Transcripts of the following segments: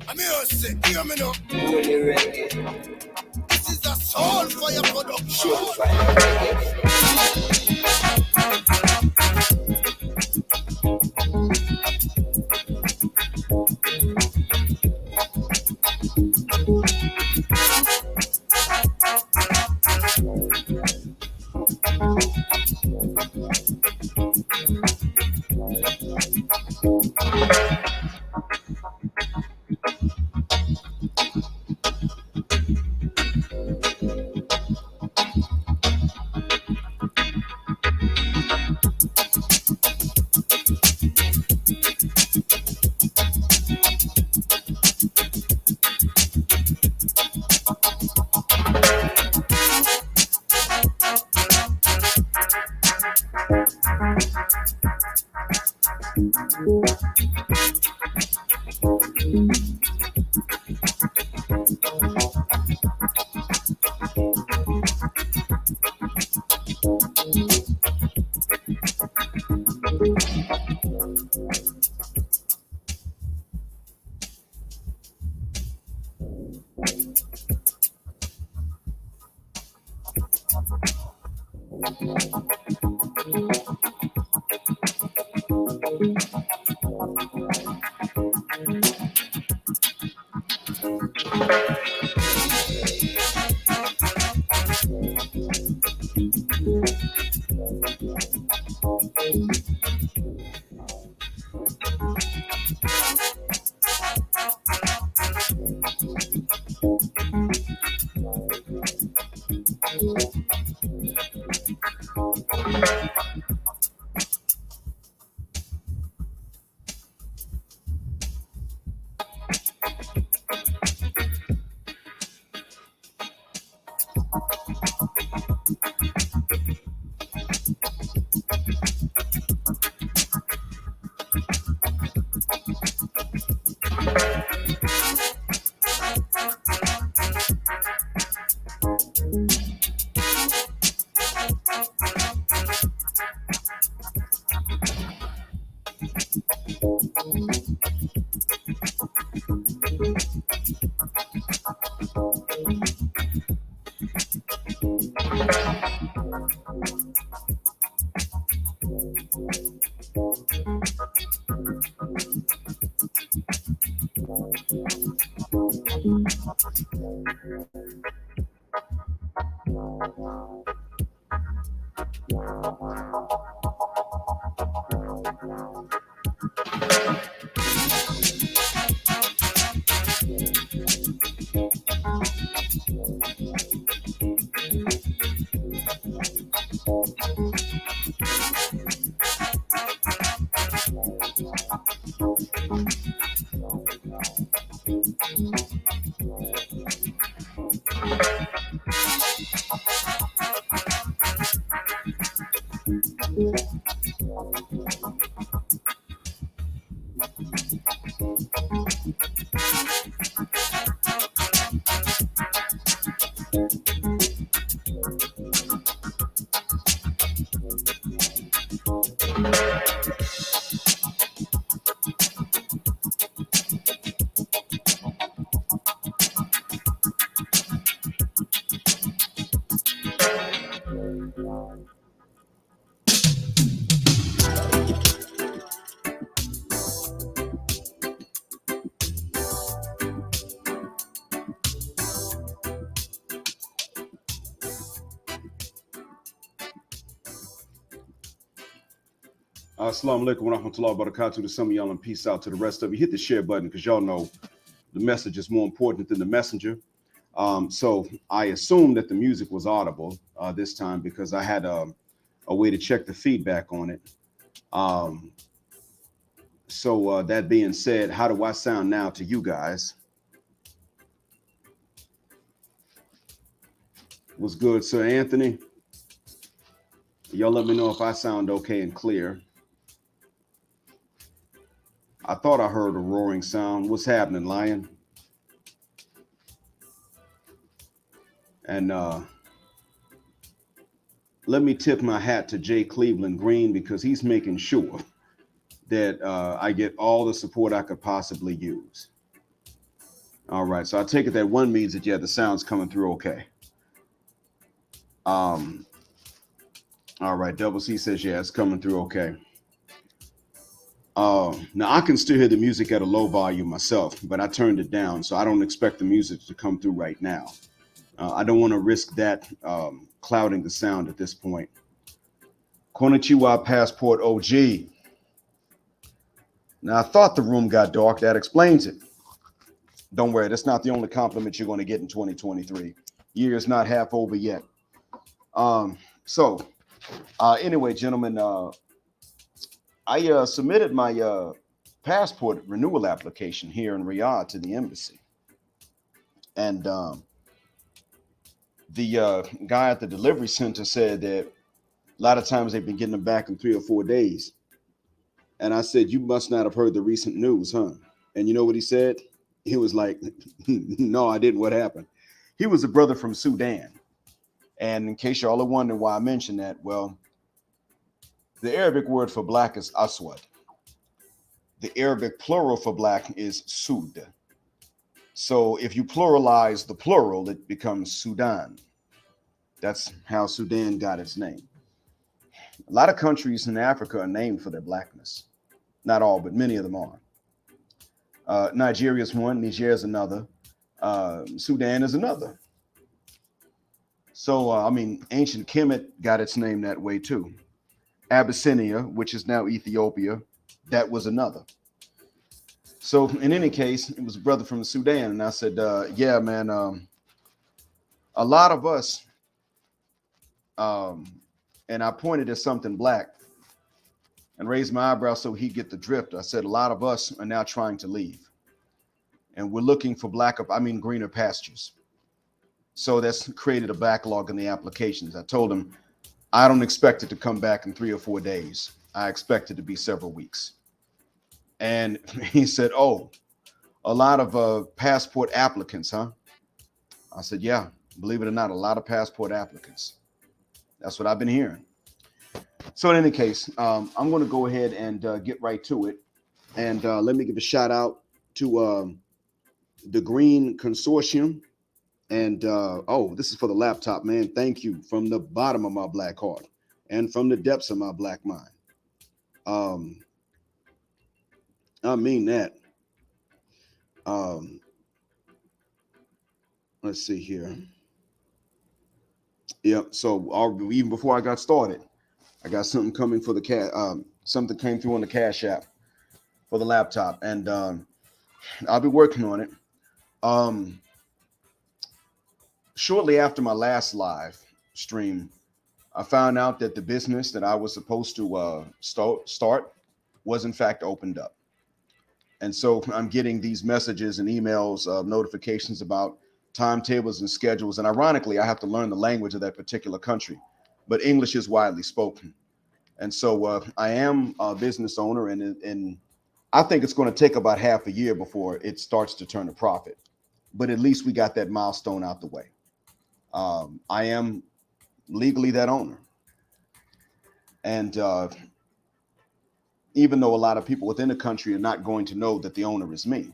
I'm here say, hear me now. Fully reggae. This is a soul fire production. Soul fire reggae. Assalamu alaikum wa rahmatullahi wa barakatuh to some of y'all, and peace out to the rest of you. Hit the share button because y'all know the message is more important than the messenger. So I assume that the music was audible this time because I had a way to check the feedback on it. So that being said, how do I sound now to you guys? What's good, Sir Anthony? Y'all let me know if I sound okay and clear. I thought I heard a roaring sound. What's happening, Lion? And let me tip my hat to Jay Cleveland Green because he's making sure that I get all the support I could possibly use. All right, so I take it that one means that, yeah, the sound's coming through okay. All right, Double C says, yeah, it's coming through okay. Now I can still hear the music at a low volume myself, but I turned it down, so I don't expect the music to come through right now. I don't want to risk that clouding the sound at this point. Konnichiwa Passport OG. Now I thought the room got dark. That explains it. Don't worry, that's not the only compliment you're going to get in 2023. Year is not half over yet. Anyway, gentlemen, I submitted my passport renewal application here in Riyadh to the embassy. And the guy at the delivery center said that a lot of times they've been getting them back in 3 or 4 days. And I said, you must not have heard the recent news, huh? And you know what he said? He was like, no, I didn't. What happened? He was a brother from Sudan. And in case y'all are wondering why I mentioned that, well, the Arabic word for black is aswad. The Arabic plural for black is Sud. So if you pluralize the plural, it becomes Sudan. That's how Sudan got its name. A lot of countries in Africa are named for their blackness. Not all, but many of them are. Nigeria is one, Niger is another, Sudan is another. So, ancient Kemet got its name that way too. Abyssinia, which is now Ethiopia, that was another. So in any case, it was a brother from Sudan. And I said, yeah, man, a lot of us, and I pointed at something black and raised my eyebrow so he'd get the drift. I said, a lot of us are now trying to leave. And we're looking for greener pastures. So that's created a backlog in the applications. I told him, I don't expect it to come back in 3 or 4 days. I expect it to be several weeks. And he said, oh, a lot of passport applicants, huh? I said, yeah, believe it or not, a lot of passport applicants. That's what I've been hearing. So in any case, I'm going to go ahead and get right to it. And let me give a shout out to the Green Consortium. And this is for the laptop, man. Thank you from the bottom of my black heart and from the depths of my black mind. I mean that. Let's see here. Yeah, so even before I got started, I got something coming for the something came through on the Cash App for the laptop, and I'll be working on it. Shortly after my last live stream, I found out that the business that I was supposed to start was in fact opened up. And so I'm getting these messages and emails, notifications about timetables and schedules. And ironically, I have to learn the language of that particular country, but English is widely spoken. And so I am a business owner, and I think it's going to take about half a year before it starts to turn a profit. But at least we got that milestone out the way. I am legally that owner. And even though a lot of people within the country are not going to know that the owner is me,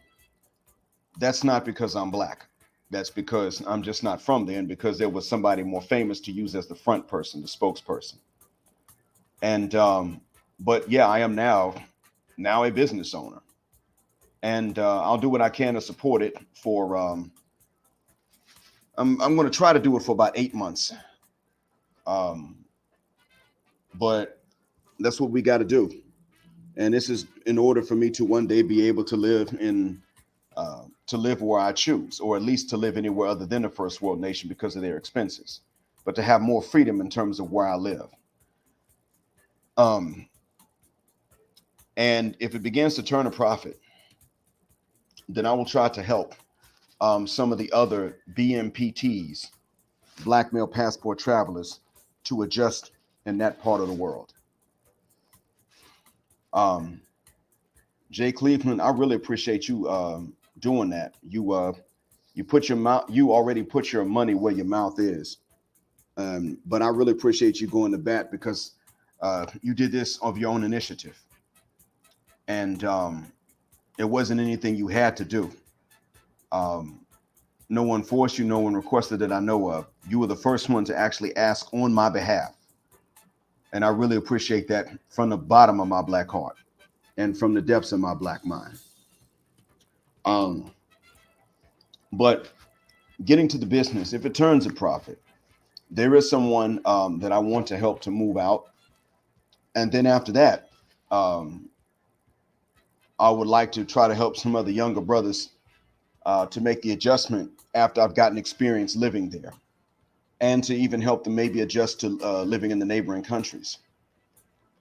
that's not because I'm black. That's because I'm just not from there, and because there was somebody more famous to use as the front person, the spokesperson. And but yeah, I am now a business owner, and I'll do what I can to support it for I'm going to try to do it for about 8 months. But that's what we got to do. And this is in order for me to one day be able to live where I choose, or at least to live anywhere other than a first world nation because of their expenses, but to have more freedom in terms of where I live. And if it begins to turn a profit, then I will try to help some of the other BMPTs, black male passport travelers, to adjust in that part of the world. Jay Cleveland, I really appreciate you doing that. You already put your money where your mouth is. But I really appreciate you going to bat because you did this of your own initiative. And it wasn't anything you had to do. No one forced you, no one requested that I know of. You were the first one to actually ask on my behalf. And I really appreciate that from the bottom of my black heart and from the depths of my black mind. But getting to the business, if it turns a profit, there is someone that I want to help to move out. And then after that, I would like to try to help some other younger brothers to make the adjustment after I've gotten experience living there, and to even help them maybe adjust to living in the neighboring countries,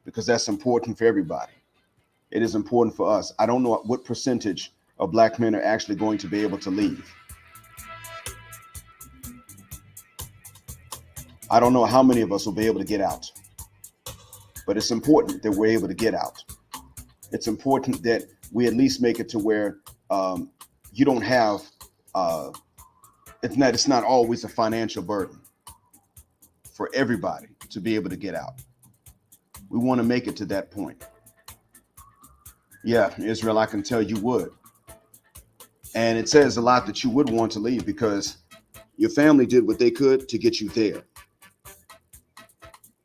because that's important for everybody. It is important for us. I don't know what percentage of black men are actually going to be able to leave. I don't know how many of us will be able to get out, but it's important that we're able to get out. It's important that we at least make it to where you don't have, it's not always a financial burden for everybody to be able to get out. We want to make it to that point. Yeah, Israel, I can tell you would. And it says a lot that you would want to leave, because your family did what they could to get you there.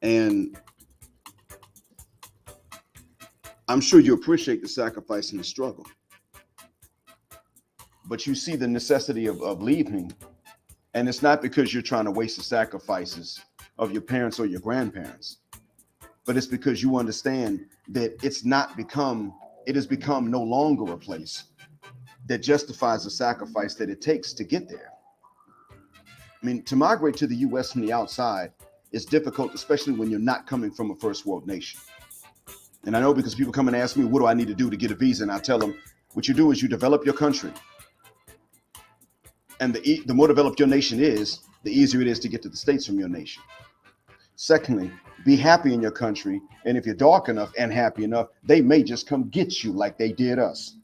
And I'm sure you appreciate the sacrifice and the struggle, but you see the necessity of leaving. And it's not because you're trying to waste the sacrifices of your parents or your grandparents, but it's because you understand that it has become no longer a place that justifies the sacrifice that it takes to get there. I mean, to migrate to the US from the outside is difficult, especially when you're not coming from a first world nation. And I know, because people come and ask me, what do I need to do to get a visa? And I tell them, what you do is you develop your country. And the more developed your nation is, the easier it is to get to the States from your nation. Secondly, be happy in your country. And if you're dark enough and happy enough, they may just come get you like they did us.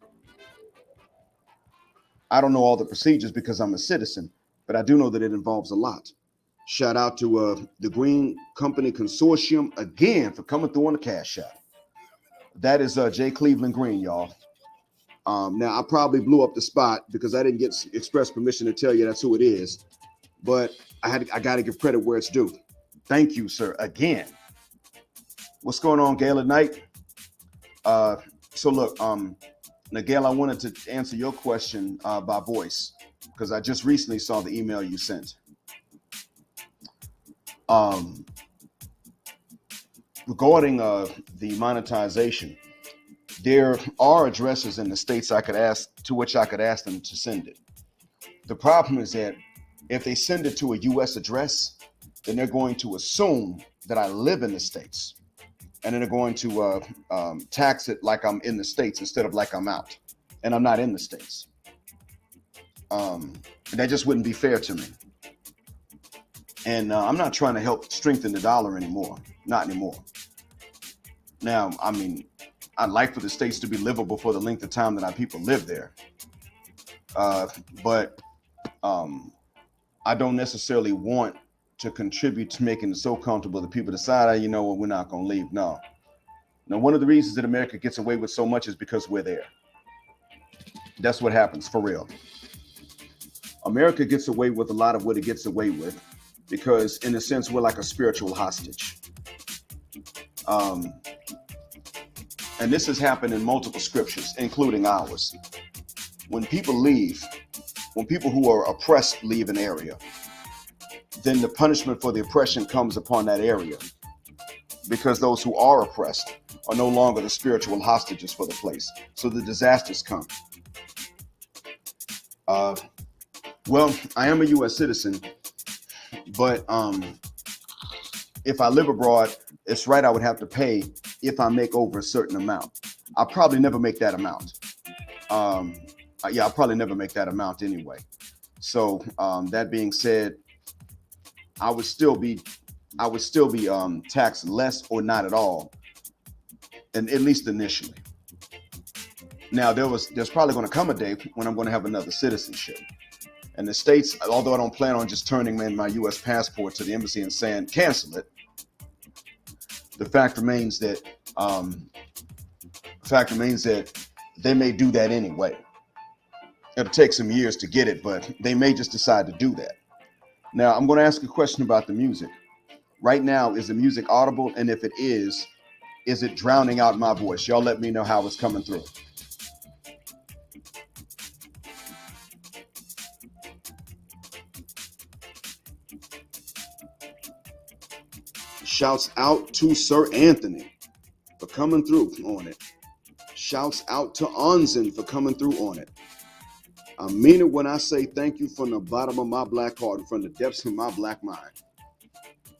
I don't know all the procedures because I'm a citizen, but I do know that it involves a lot. Shout out to the Green Company Consortium again for coming through on the Cash App. That is J. Cleveland Green, y'all. Now, I probably blew up the spot because I didn't get express permission to tell you that's who it is, but I got to give credit where it's due. Thank you, sir, again. What's going on, Gail, at night? So look, now, Gail, I wanted to answer your question by voice, because I just recently saw the email you sent. Regarding the monetization, there are addresses in the states to which I could ask them to send it. The problem is that if they send it to a US address, then they're going to assume that I live in the states, and then they're going to tax it like I'm in the states instead of like I'm out, and I'm not in the states. And that just wouldn't be fair to me. And I'm not trying to help strengthen the dollar anymore. Not anymore. Now, I mean, I'd like for the states to be livable for the length of time that our people live there. But I don't necessarily want to contribute to making it so comfortable that people decide, you know what, we're not going to leave. No. Now, one of the reasons that America gets away with so much is because we're there. That's what happens, for real. America gets away with a lot of what it gets away with because, in a sense, we're like a spiritual hostage. And this has happened in multiple scriptures, including ours. When people leave, when people who are oppressed leave an area, then the punishment for the oppression comes upon that area, because those who are oppressed are no longer the spiritual hostages for the place. So the disasters come. Well, I am a U.S. citizen, but if I live abroad, it's right I would have to pay if I make over a certain amount. I'll probably never make that amount. I'll probably never make that amount anyway. So that being said, I would still be taxed less or not at all, and at least initially. Now there's probably going to come a day when I'm going to have another citizenship. And the states, although I don't plan on just turning in my U.S. passport to the embassy and saying cancel it, the fact remains that Fact remains that they may do that anyway. It'll take some years to get it, but they may just decide to do that. Now, I'm going to ask a question about the music. Right now, is the music audible? And if it is it drowning out my voice? Y'all let me know how it's coming through. Shouts out to Sir Anthony for coming through on it. Shouts out to Onzen for coming through on it. I mean it when I say thank you from the bottom of my black heart and from the depths of my black mind.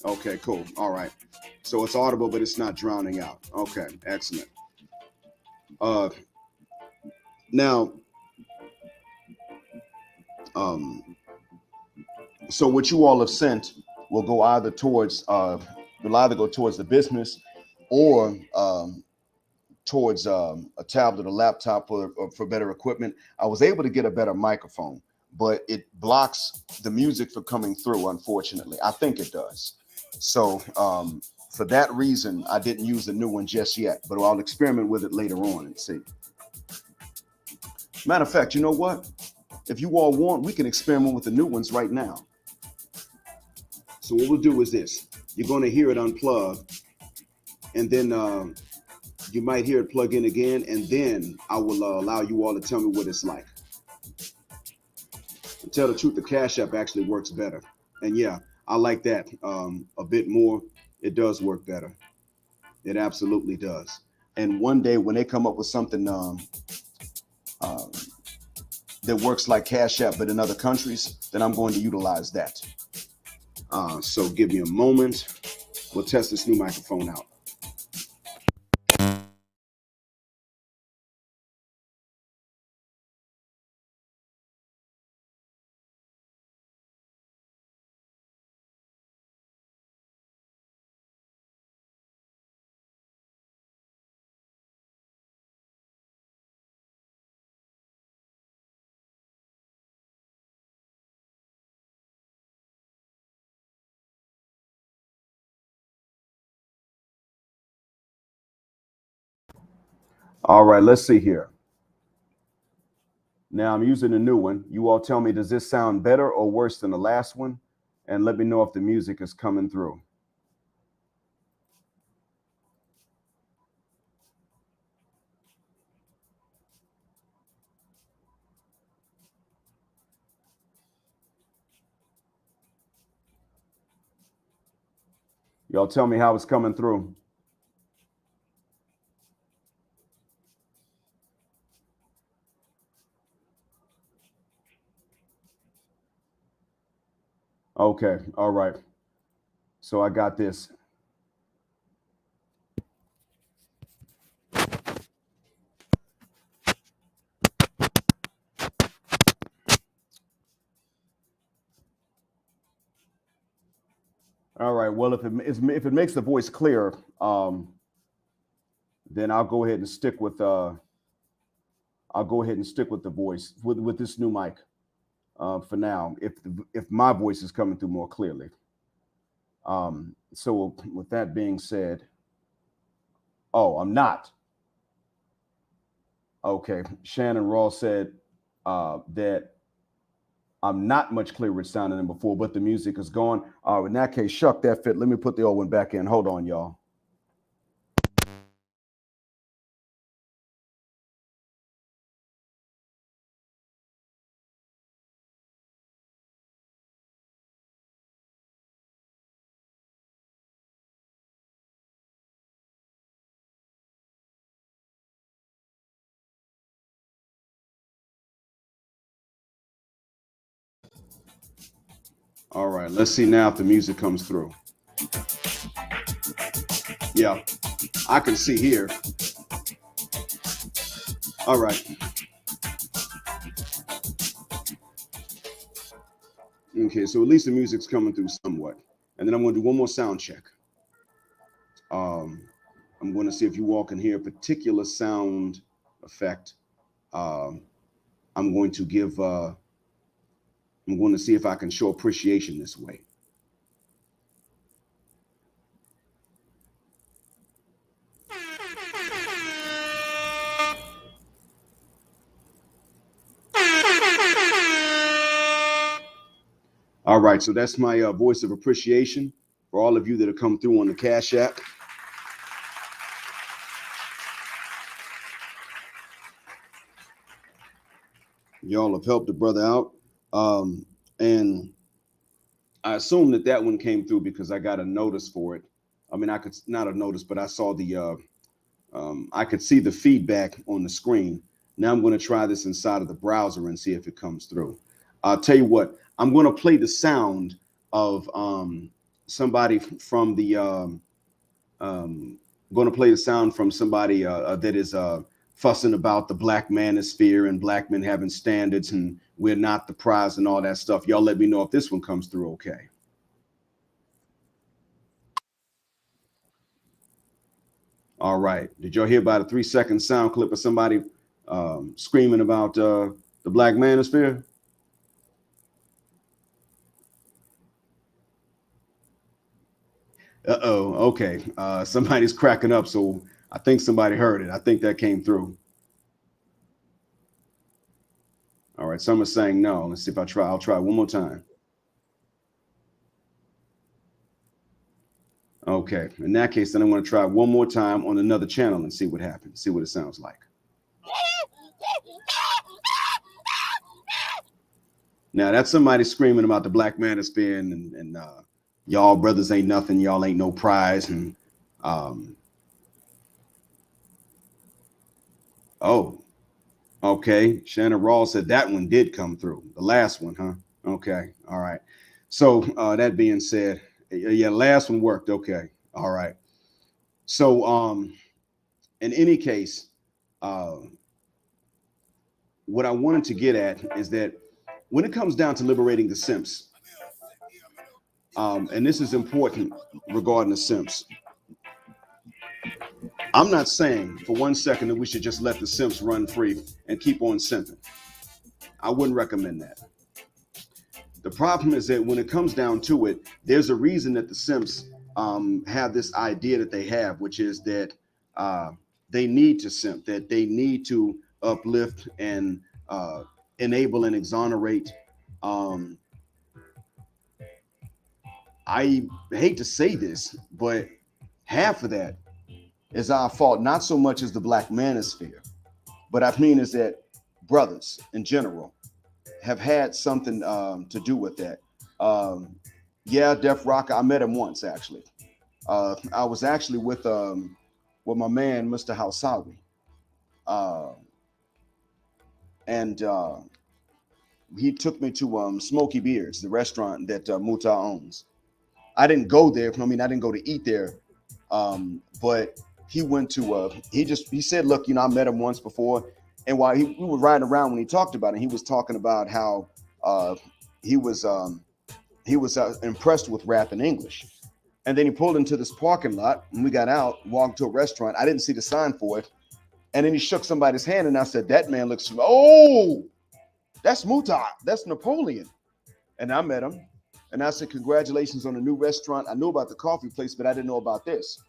Okay, cool. All right. So it's audible, but it's not drowning out. Okay, excellent. Now, so what you all have sent will go either towards go towards the business or towards a tablet or laptop for better equipment. I was able to get a better microphone, but it blocks the music from coming through, unfortunately. I think it does. So for that reason, I didn't use the new one just yet, but I'll experiment with it later on and see. Matter of fact, you know what? If you all want, we can experiment with the new ones right now. So what we'll do is this. You're going to hear it unplug, and then you might hear it plug in again, and then I will allow you all to tell me what it's like. To tell the truth, the Cash App actually works better. And yeah, I like that a bit more. It does work better. It absolutely does. And one day when they come up with something that works like Cash App but in other countries, then I'm going to utilize that. So give me a moment. We'll test this new microphone out. All right, let's see here. Now I'm using a new one. You all tell me, does this sound better or worse than the last one? And let me know if the music is coming through. Y'all tell me how it's coming through. Okay, all right. So I got this. All right. Well, if it makes the voice clear, then I'll go ahead and stick with the voice with this new mic for now. If my voice is coming through more clearly. So with that being said, oh, I'm not. Okay. Shannon Ross said that I'm not much clearer sounding than before, but the music is gone. In that case, shuck that fit. Let me put the old one back in. Hold on, y'all. All right, let's see now if the music comes through. Yeah, I can see here. All right. Okay, so at least the music's coming through somewhat. And then I'm going to do one more sound check. I'm going to see if you all can hear a particular sound effect. I'm going to see if I can show appreciation this way. All right, so that's my voice of appreciation for all of you that have come through on the Cash App. Y'all have helped the brother out. And I assume that one came through because I got a notice for it. I mean, I could not a notice, but I saw the, I could see the feedback on the screen. Now I'm going to try this inside of the browser and see if it comes through. I'll tell you what, I'm going to play the sound of somebody from the, going to play the sound from somebody that is fussing about the black manosphere and black men having standards and we're not the prize and all that stuff. Y'all let me know if this one comes through okay. All right. Did y'all hear about a 3-second sound clip of somebody screaming about the black manosphere? Uh-oh. Okay. Somebody's cracking up. So I think somebody heard it. I think that came through. All right. Some are saying no. Let's see if I'll try one more time. Okay. In that case, then I'm going to try one more time on another channel and see what happens. See what it sounds like. Now that's somebody screaming about the black manosphere and y'all brothers ain't nothing. Y'all ain't no prize. And oh, okay. Shannon Rawls said that one did come through. The last one, huh? Okay. All right. So that being said, yeah, last one worked. Okay. All right. So in any case, what I wanted to get at is that when it comes down to liberating the simps, and this is important regarding the simps, I'm not saying for 1 second that we should just let the simps run free and keep on simping. I wouldn't recommend that. The problem is that when it comes down to it, there's a reason that the simps have this idea that they have, which is that they need to simp, that they need to uplift and enable and exonerate. I hate to say this, but half of that is our fault, not so much as the black manosphere, but I mean is that brothers in general have had something to do with that. Yeah, Def Rocker, I met him once actually. I was actually with my man, Mr. Hausawi. And he took me to Smoky Beards, the restaurant that Muta owns. I didn't go there. I mean, I didn't go to eat there. But he went to, he said, look, I met him once before. And while we were riding around when he talked about it, he was talking about how he was impressed with rap in English. And then he pulled into this parking lot and we got out, walked to a restaurant. I didn't see the sign for it. And then he shook somebody's hand and I said, that man looks, oh, that's Muta, that's Napoleon. And I met him and I said, congratulations on the new restaurant. I knew about the coffee place, but I didn't know about this.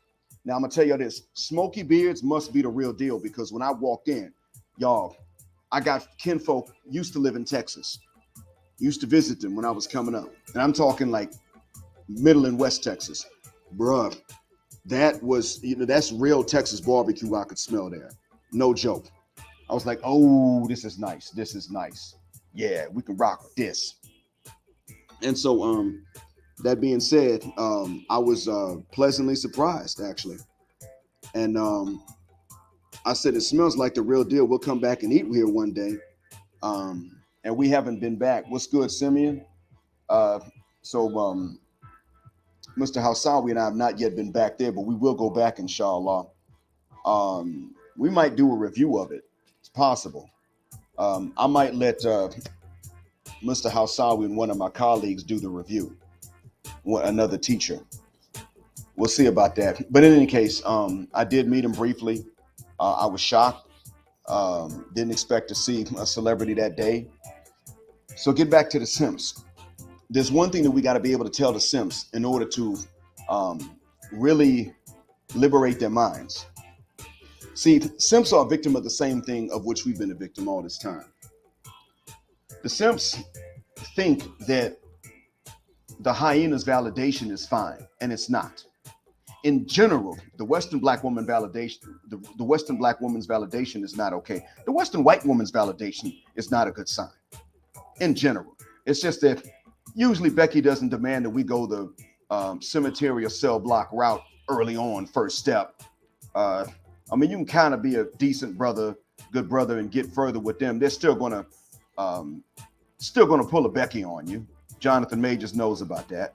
Now I'm gonna tell you this, Smoky Beards must be the real deal because when I walked in, y'all, I got kinfolk used to live in Texas, used to visit them when I was coming up. And I'm talking like Middle and West Texas. Bruh, that was, that's real Texas barbecue I could smell there. No joke. I was like, oh, this is nice. This is nice. Yeah, we can rock with this. And so that being said, I was pleasantly surprised actually. And I said, it smells like the real deal. We'll come back and eat here one day. And we haven't been back. What's good, Simeon? So Mr. Hausawi and I have not yet been back there, but we will go back, inshallah. We might do a review of it. It's possible. I might let Mr. Hausawi and one of my colleagues do the review. Another teacher. We'll see about that. But in any case, I did meet him briefly. I was shocked. Didn't expect to see a celebrity that day. So get back to the simps. There's one thing that we got to be able to tell the simps in order to really liberate their minds. See, simps are a victim of the same thing of which we've been a victim all this time. The simps think that the hyena's validation is fine, and it's not. In general, the Western black woman validation, the Western black woman's validation is not okay. The Western white woman's validation is not a good sign. In general, it's just that usually Becky doesn't demand that we go the cemetery or cell block route early on, first step. I mean, you can kind of be a decent brother, good brother, and get further with them. They're still gonna pull a Becky on you. Jonathan Majors knows about that.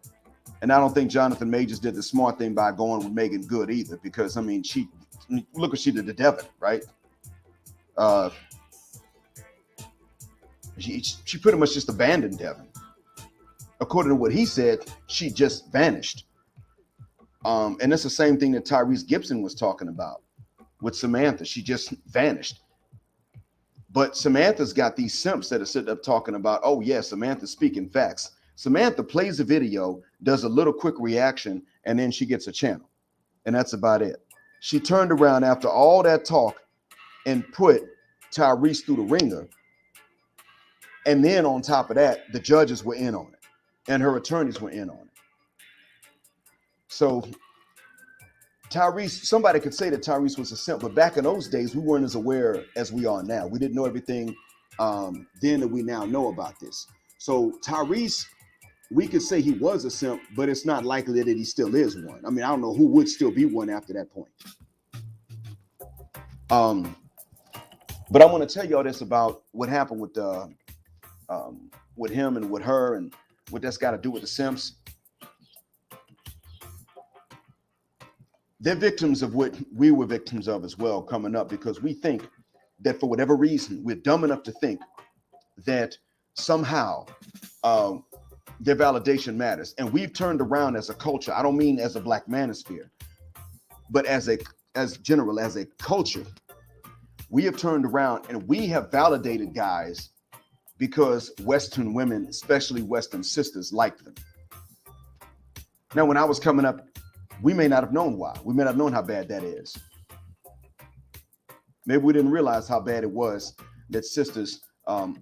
And I don't think Jonathan Majors did the smart thing by going with Megan Good either, because I mean, look what she did to Devin, right? She pretty much just abandoned Devin. According to what he said, she just vanished. And that's the same thing that Tyrese Gibson was talking about with Samantha. She just vanished. But Samantha's got these simps that are sitting up talking about, oh yeah, Samantha's speaking facts. Samantha plays a video, does a little quick reaction, and then she gets a channel. And that's about it. She turned around after all that talk and put Tyrese through the ringer. And then on top of that, the judges were in on it. And her attorneys were in on it. So Tyrese, somebody could say that Tyrese was a simp, but back in those days, we weren't as aware as we are now. We didn't know everything then that we now know about this. So Tyrese, we could say he was a simp, but it's not likely that he still is one. I mean, I don't know who would still be one after that point. But I want to tell y'all this about what happened with him and with her and what that's got to do with the simps. They're victims of what we were victims of as well coming up, because we think that for whatever reason, we're dumb enough to think that somehow their validation matters. And we've turned around as a culture. I don't mean as a black manosphere, but as a culture, we have turned around and we have validated guys because Western women, especially Western sisters, like them. Now, when I was coming up, we may not have known why. We may not have known how bad that is. Maybe we didn't realize how bad it was that sisters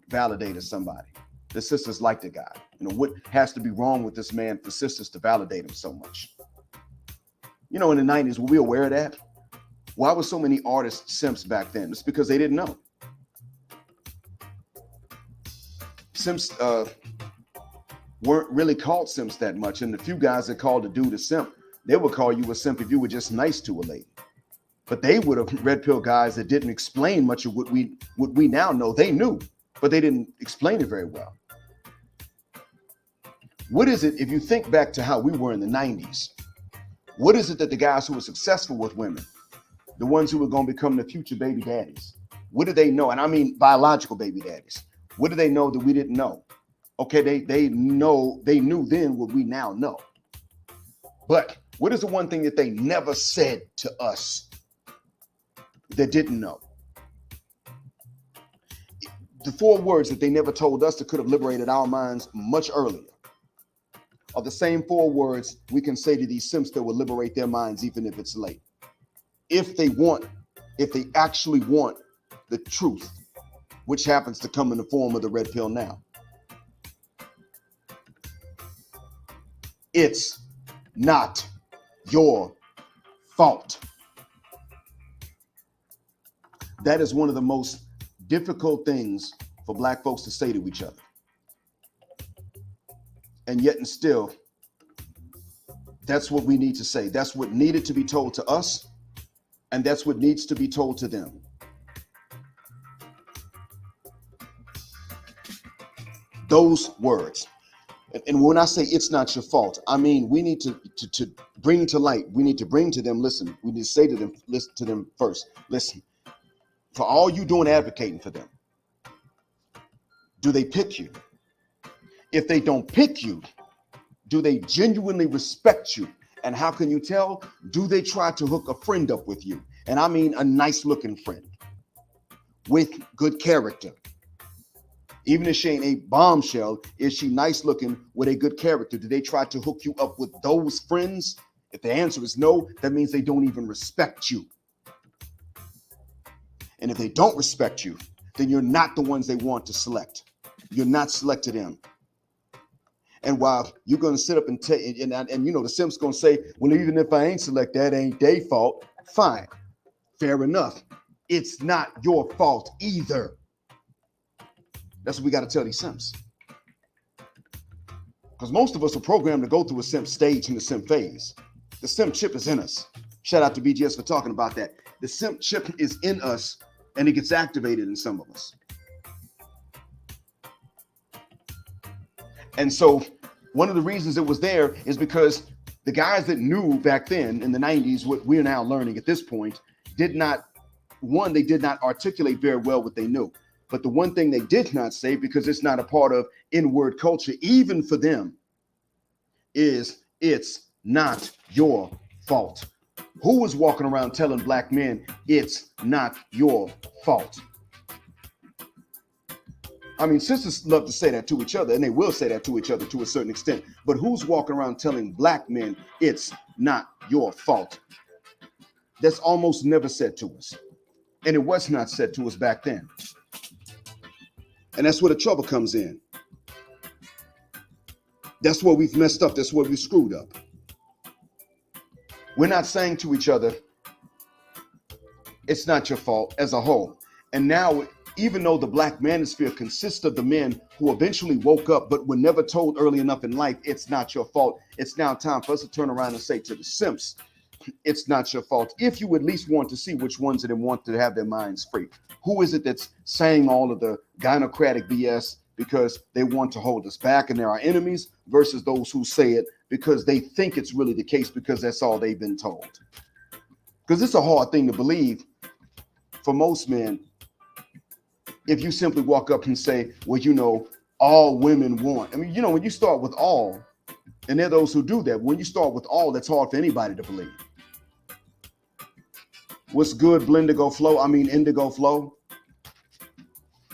validated somebody. The sisters liked the guy. You know, what has to be wrong with this man for sisters to validate him so much? You know, in the 90s, were we aware of that? Why were so many artists simps back then? It's because they didn't know. Simps weren't really called simps that much. And the few guys that called a dude a simp, they would call you a simp if you were just nice to a lady. But they would have red pill guys that didn't explain much of what we now know. They knew, but they didn't explain it very well. What is it, if you think back to how we were in the 90s, what is it that the guys who were successful with women, the ones who were going to become the future baby daddies, what did they know? And I mean biological baby daddies. What did they know that we didn't know? Okay, they knew then what we now know. But what is the one thing that they never said to us that didn't know? The 4 words that they never told us that could have liberated our minds much earlier are the same 4 words we can say to these simps that will liberate their minds even if it's late. If they actually want the truth, which happens to come in the form of the red pill now. It's not your fault. That is one of the most difficult things for black folks to say to each other. And yet and still, that's what we need to say. That's what needed to be told to us, and that's what needs to be told to them. Those words. And when I say it's not your fault, I mean we need to bring to light. We need to bring to them, listen, we need to say to them, listen to them first. Listen, for all you doing advocating for them, do they pick you? If they don't pick you, do they genuinely respect you? And how can you tell? Do they try to hook a friend up with you? And I mean a nice looking friend with good character. Even if she ain't a bombshell, is she nice looking with a good character? Do they try to hook you up with those friends? If the answer is no, that means they don't even respect you. And if they don't respect you, then you're not the ones they want to select. You're not selected them. And while you're going to sit up and take, and you know, the Simps going to say, well, even if I ain't select, that ain't their fault. Fine. Fair enough. It's not your fault either. That's what we got to tell these Simps. Because most of us are programmed to go through a Simp stage in the Simp phase. The Simp chip is in us. Shout out to BGS for talking about that. The Simp chip is in us, and it gets activated in some of us. And so one of the reasons it was there is because the guys that knew back then in the 90s, what we're now learning at this point, they did not articulate very well what they knew. But the one thing they did not say, because it's not a part of in-word culture, even for them, is it's not your fault. Who was walking around telling black men it's not your fault? I mean, sisters love to say that to each other, and they will say that to each other to a certain extent. But who's walking around telling black men it's not your fault? That's almost never said to us. And it was not said to us back then. And that's where the trouble comes in. That's where we've messed up. That's where we screwed up. We're not saying to each other, it's not your fault as a whole. And now, even though the black manosphere consists of the men who eventually woke up but were never told early enough in life, it's not your fault. It's now time for us to turn around and say to the Simps, it's not your fault. If you at least want to see which ones of them want to have their minds free. Who is it that's saying all of the gynocratic BS because they want to hold us back and they're our enemies, versus those who say it because they think it's really the case because that's all they've been told? Because it's a hard thing to believe for most men if you simply walk up and say, well, you know, all women want. I mean, you know, when you start with all, and there are those who do that, when you start with all, that's hard for anybody to believe. What's good, Blendigo Flow? I mean, Indigo Flow.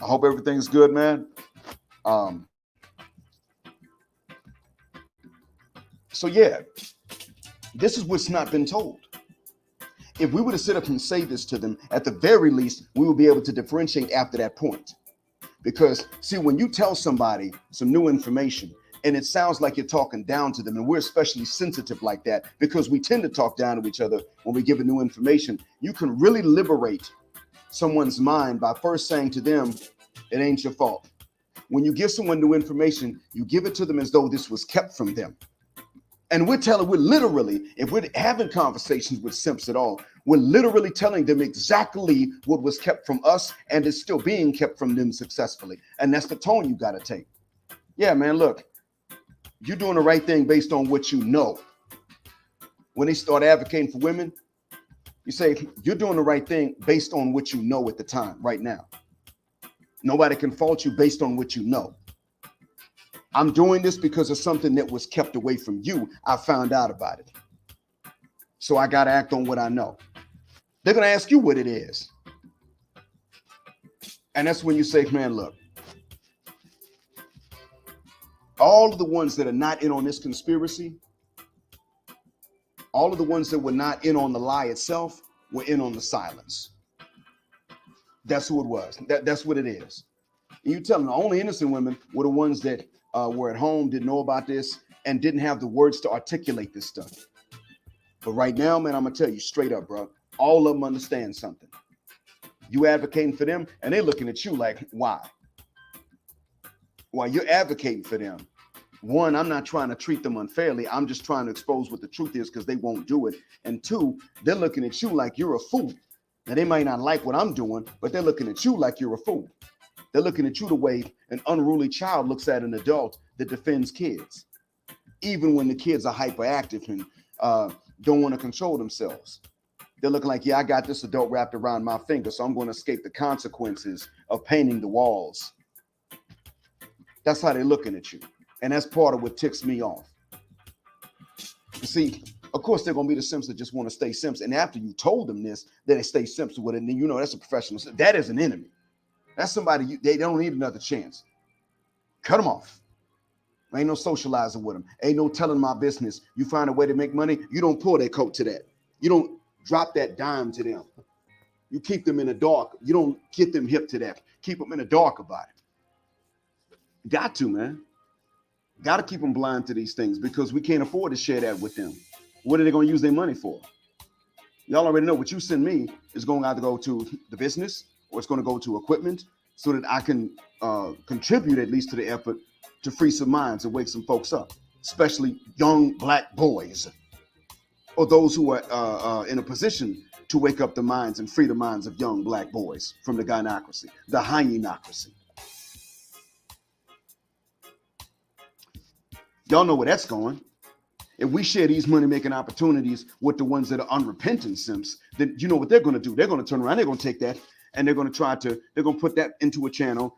I hope everything's good, man. So yeah, this is what's not been told. If we were to sit up and say this to them, at the very least, we would be able to differentiate after that point. Because see, when you tell somebody some new information and it sounds like you're talking down to them, and we're especially sensitive like that because we tend to talk down to each other when we give a new information, you can really liberate someone's mind by first saying to them, it ain't your fault. When you give someone new information, you give it to them as though this was kept from them. And we're literally, if we're having conversations with Simps at all, we're literally telling them exactly what was kept from us and is still being kept from them successfully. And that's the tone you got to take. Yeah, man, look, you're doing the right thing based on what you know. When they start advocating for women, you say, you're doing the right thing based on what you know at the time, right now. Nobody can fault you based on what you know. I'm doing this because of something that was kept away from you. I found out about it. So I got to act on what I know. They're going to ask you what it is. And that's when you say, man, look, all of the ones that are not in on this conspiracy, all of the ones that were not in on the lie itself, were in on the silence. That's who it was. That's what it is. And you tell them the only innocent women were the ones that were at home, didn't know about this, and didn't have the words to articulate this stuff. But right now, man, I'm going to tell you straight up, bro, all of them understand something. You advocating for them, and they're looking at you like, why? While you're advocating for them, one, I'm not trying to treat them unfairly. I'm just trying to expose what the truth is because they won't do it. And two, they're looking at you like you're a fool. Now, they might not like what I'm doing, but they're looking at you like you're a fool. They're looking at you the way an unruly child looks at an adult that defends kids, even when the kids are hyperactive and don't want to control themselves. They're looking like, yeah, I got this adult wrapped around my finger, so I'm going to escape the consequences of painting the walls. That's how they're looking at you. And that's part of what ticks me off. You see, of course, they're going to be the Simps that just want to stay Simps. And after you told them this, they stay Simps with it. And then, you know, that's a professional. That is an enemy. That's somebody, they don't need another chance. Cut them off. Ain't no socializing with them. Ain't no telling my business. You find a way to make money, you don't pull their coat to that. You don't drop that dime to them. You keep them in the dark. You don't get them hip to that. Keep them in the dark about it. Got to, man. Got to keep them blind to these things because we can't afford to share that with them. What are they going to use their money for? Y'all already know what you send me is going to either go to the business or it's going to go to equipment so that I can contribute at least to the effort to free some minds and wake some folks up, especially young black boys or those who are in a position to wake up the minds and free the minds of young black boys from the gynocracy, the hyenocracy. Y'all know where that's going. If we share these money-making opportunities with the ones that are unrepentant simps, then you know what they're going to do. They're going to turn around. They're going to take that and they're going to put that into a channel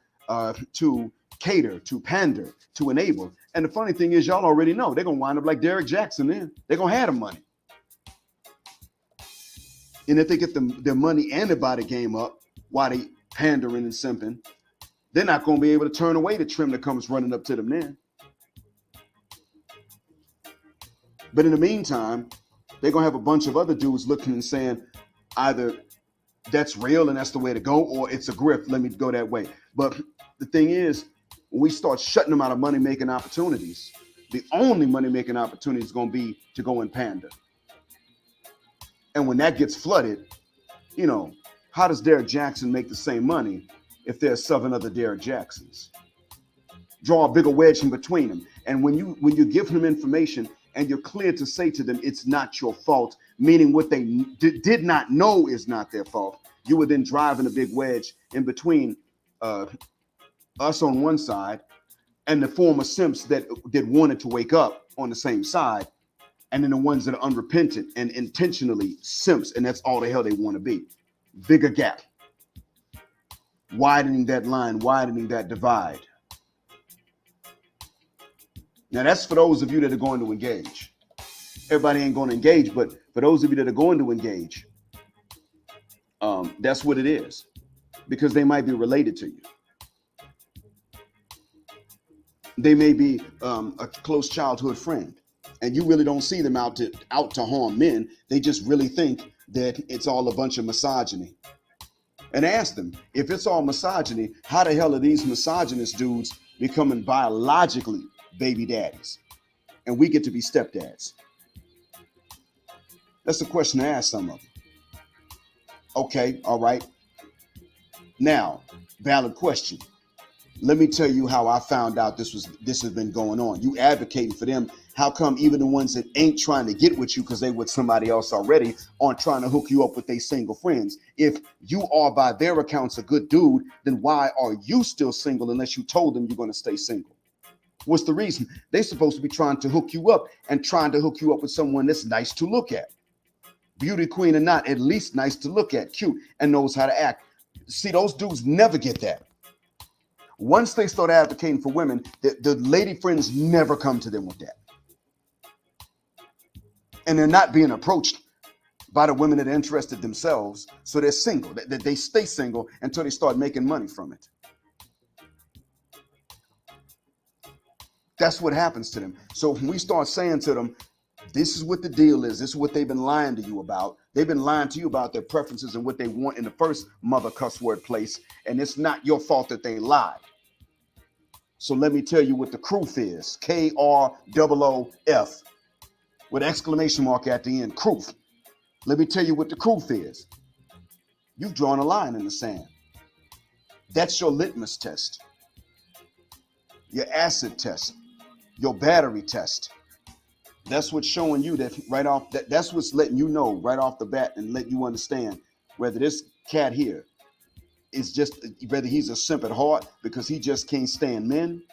to cater, to pander, to enable. And the funny thing is, y'all already know they're going to wind up like Derek Jackson then. They're going to have the money. And if they get their money and their body game up while they pandering and simping, they're not going to be able to turn away the trim that comes running up to them then. But in the meantime, they're going to have a bunch of other dudes looking and saying, either that's real and that's the way to go, or it's a grift. Let me go that way. But the thing is, when we start shutting them out of money-making opportunities, the only money-making opportunity is going to be to go and pander. And when that gets flooded, you know, how does Derek Jackson make the same money if there's 7 other Derek Jacksons? Draw a bigger wedge in between them. And when you give them information, and you're clear to say to them, it's not your fault, meaning what they did not know is not their fault, you were then driving a big wedge in between us on one side and the former simps that wanted to wake up on the same side, and then the ones that are unrepentant and intentionally simps, and that's all the hell they want to be. Bigger gap. Widening that line, widening that divide. Now, that's for those of you that are going to engage. Everybody ain't going to engage, but for those of you that are going to engage, that's what it is, because they might be related to you. They may be a close childhood friend, and you really don't see them out to harm men. They just really think that it's all a bunch of misogyny. And ask them, if it's all misogyny, how the hell are these misogynist dudes becoming biologically baby daddies, and we get to be stepdads? That's a question to ask some of them. Okay, all right. Now, valid question. Let me tell you how I found out this has been going on. You advocating for them. How come even the ones that ain't trying to get with you because they with somebody else already aren't trying to hook you up with their single friends? If you are by their accounts a good dude, then why are you still single unless you told them you're going to stay single? What's the reason? They're supposed to be trying to hook you up and trying to hook you up with someone that's nice to look at. Beauty queen or not, at least nice to look at, cute, and knows how to act. See, those dudes never get that. Once they start advocating for women, the lady friends never come to them with that. And they're not being approached by the women that are interested themselves, so they're single. They stay single until they start making money from it. That's what happens to them. So when we start saying to them, this is what the deal is, this is what they've been lying to you about. They've been lying to you about their preferences and what they want in the first mother cuss word place. And it's not your fault that they lied. So let me tell you what the proof is. KROOF with exclamation mark at the end. Proof. Let me tell you what the proof is. You've drawn a line in the sand. That's your litmus test, your acid test, your battery test. That's what's showing you that right off. That's what's letting you know right off the bat and let you understand whether this cat here is just, whether he's a simp at heart because he just can't stand men,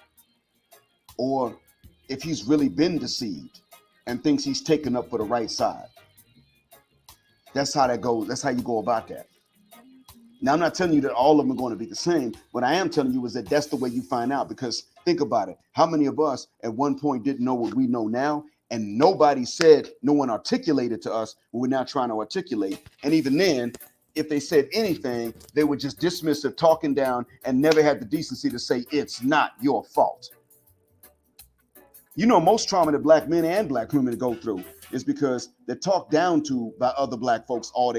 or if he's really been deceived and thinks he's taken up for the right side. That's how that goes. That's how you go about that. Now, I'm not telling you that all of them are going to be the same. What I am telling you is that that's the way you find out, because think about it. How many of us at one point didn't know what we know now? And nobody said, no one articulated to us what we're now trying to articulate. And even then, if they said anything, they were just dismissive, talking down, and never had the decency to say, it's not your fault. You know, most trauma that black men and black women go through is because they're talked down to by other black folks all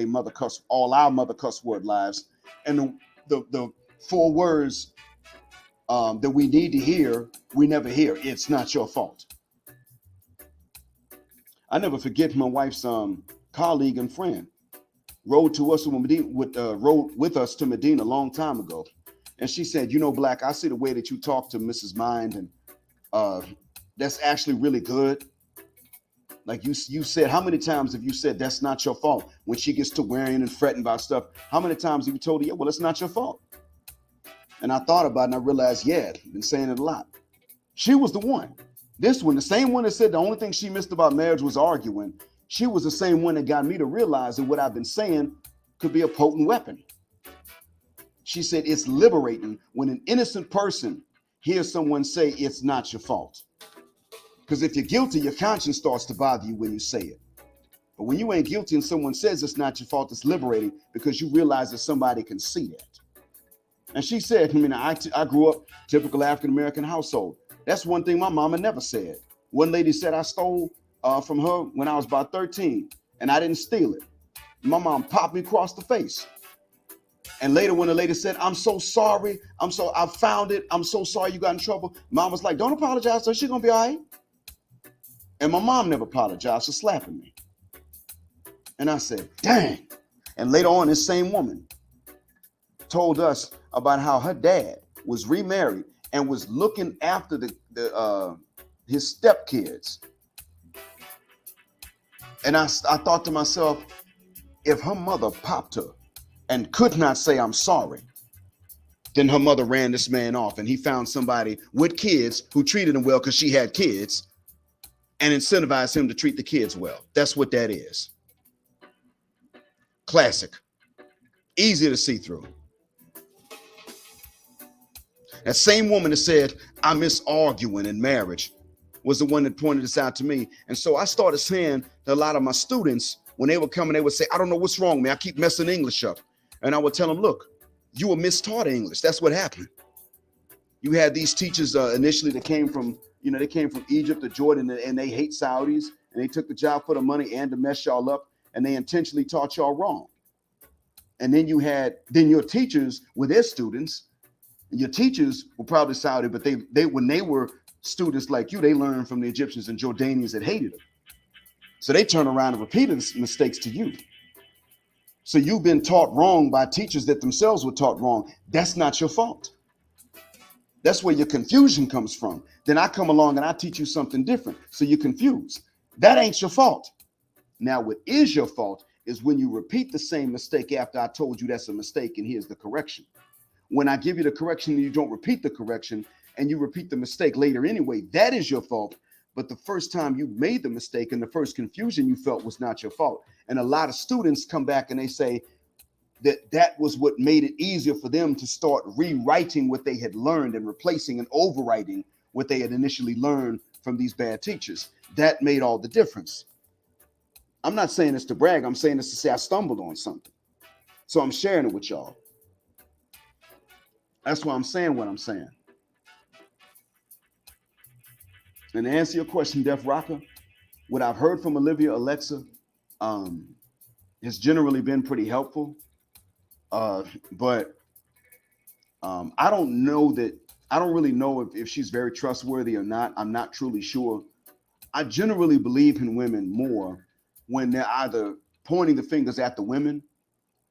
our mother cuss word lives. And the 4 words that we need to hear, we never hear. It's not your fault. I never forget my wife's colleague and friend rode to us when Medina, rode with us to Medina a long time ago, and she said, "You know, Black, I see the way that you talk to Mrs. Mind, and that's actually really good. Like you said, how many times have you said that's not your fault when she gets to worrying and fretting about stuff? How many times have you told her, yeah, well, it's not your fault?" And I thought about it and I realized, yeah, I've been saying it a lot. She was the one. This one, the same one that said the only thing she missed about marriage was arguing. She was the same one that got me to realize that what I've been saying could be a potent weapon. She said it's liberating when an innocent person hears someone say it's not your fault. Because if you're guilty, your conscience starts to bother you when you say it. But when you ain't guilty and someone says it's not your fault, it's liberating because you realize that somebody can see that. And she said, I grew up typical African-American household. That's one thing my mama never said. One lady said I stole from her when I was about 13, and I didn't steal it. My mom popped me across the face. And later when the lady said, I'm so sorry, I found it, I'm so sorry you got in trouble, Mom was like, don't apologize to her, she's gonna be all right. And my mom never apologized for slapping me. And I said, dang. And later on, this same woman told us about how her dad was remarried and was looking after his stepkids. And I thought to myself, if her mother popped her and could not say I'm sorry, then her mother ran this man off and he found somebody with kids who treated him well because she had kids and incentivized him to treat the kids well. That's what that is. Classic. Easy to see through. That same woman that said, I miss arguing in marriage, was the one that pointed this out to me. And so I started saying to a lot of my students, when they would come and they would say, I don't know what's wrong with me, I keep messing English up. And I would tell them, look, you were mistaught English. That's what happened. You had these teachers initially that came from, they came from Egypt or Jordan, and they hate Saudis, and they took the job for the money and to mess y'all up, and they intentionally taught y'all wrong. And then your teachers were their students. Your teachers were probably Saudi, but they when they were students like you, they learned from the Egyptians and Jordanians that hated them. So they turn around and repeated mistakes to you. So you've been taught wrong by teachers that themselves were taught wrong. That's not your fault. That's where your confusion comes from. Then I come along and I teach you something different. So you're confused. That ain't your fault. Now, what is your fault is when you repeat the same mistake after I told you that's a mistake and here's the correction. When I give you the correction and you don't repeat the correction and you repeat the mistake later anyway, that is your fault. But the first time you made the mistake and the first confusion you felt was not your fault. And a lot of students come back and they say that was what made it easier for them to start rewriting what they had learned and replacing and overwriting what they had initially learned from these bad teachers. That made all the difference. I'm not saying this to brag. I'm saying this to say I stumbled on something. So I'm sharing it with y'all. That's why I'm saying what I'm saying. And to answer your question, Def Rocker, what I've heard from Olivia Alexa has generally been pretty helpful. But I don't really know if she's very trustworthy or not. I'm not truly sure. I generally believe in women more when they're either pointing the fingers at the women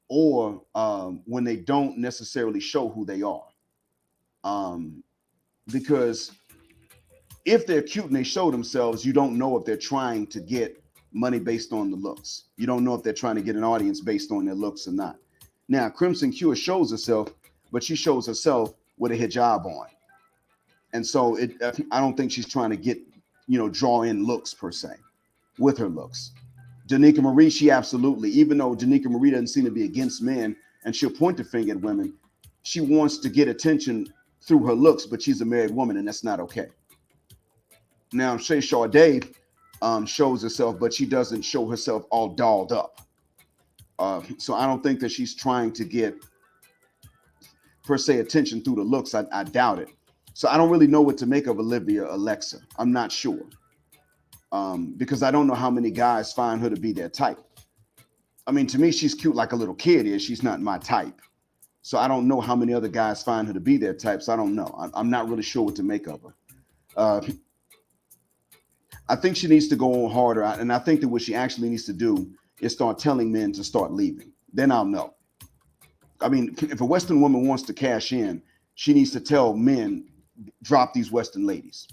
or when they don't necessarily show who they are. Because if they're cute and they show themselves, you don't know if they're trying to get money based on the looks. You don't know if they're trying to get an audience based on their looks or not. Now, Crimson Cure shows herself, but she shows herself with a hijab on. And so I don't think she's trying to get, draw in looks per se with her looks. Danica Marie, she absolutely, even though Danica Marie doesn't seem to be against men and she'll point the finger at women, she wants to get attention through her looks, but she's a married woman and that's not okay. Now, Shay Sade shows herself, but she doesn't show herself all dolled up. So I don't think that she's trying to get, per se, attention through the looks. I doubt it. So I don't really know what to make of Olivia Alexa. I'm not sure. Because I don't know how many guys find her to be their type. I mean, to me, she's cute like a little kid is. She's not my type. So I don't know how many other guys find her to be that type. So I don't know. I'm not really sure what to make of her. I think she needs to go on harder. And I think that what she actually needs to do is start telling men to start leaving. Then I'll know. I mean, if a Western woman wants to cash in, she needs to tell men, drop these Western ladies.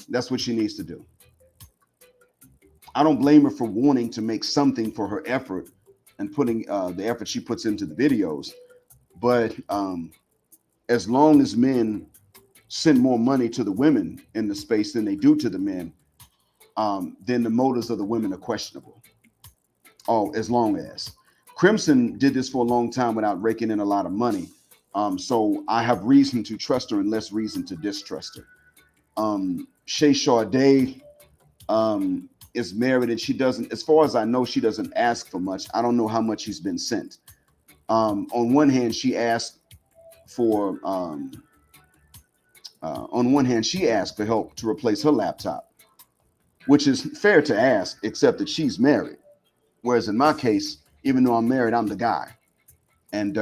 That's what she needs to do. I don't blame her for wanting to make something for her effort and putting the effort she puts into the videos. But as long as men send more money to the women in the space than they do to the men, then the motives of the women are questionable. Oh, as long as Crimson did this for a long time without raking in a lot of money. So I have reason to trust her and less reason to distrust her. Shay Sade is married and she doesn't, as far as I know, she doesn't ask for much. I don't know how much she's been sent. On one hand, she asked for help to replace her laptop, which is fair to ask, except that she's married. Whereas in my case, even though I'm married, I'm the guy. And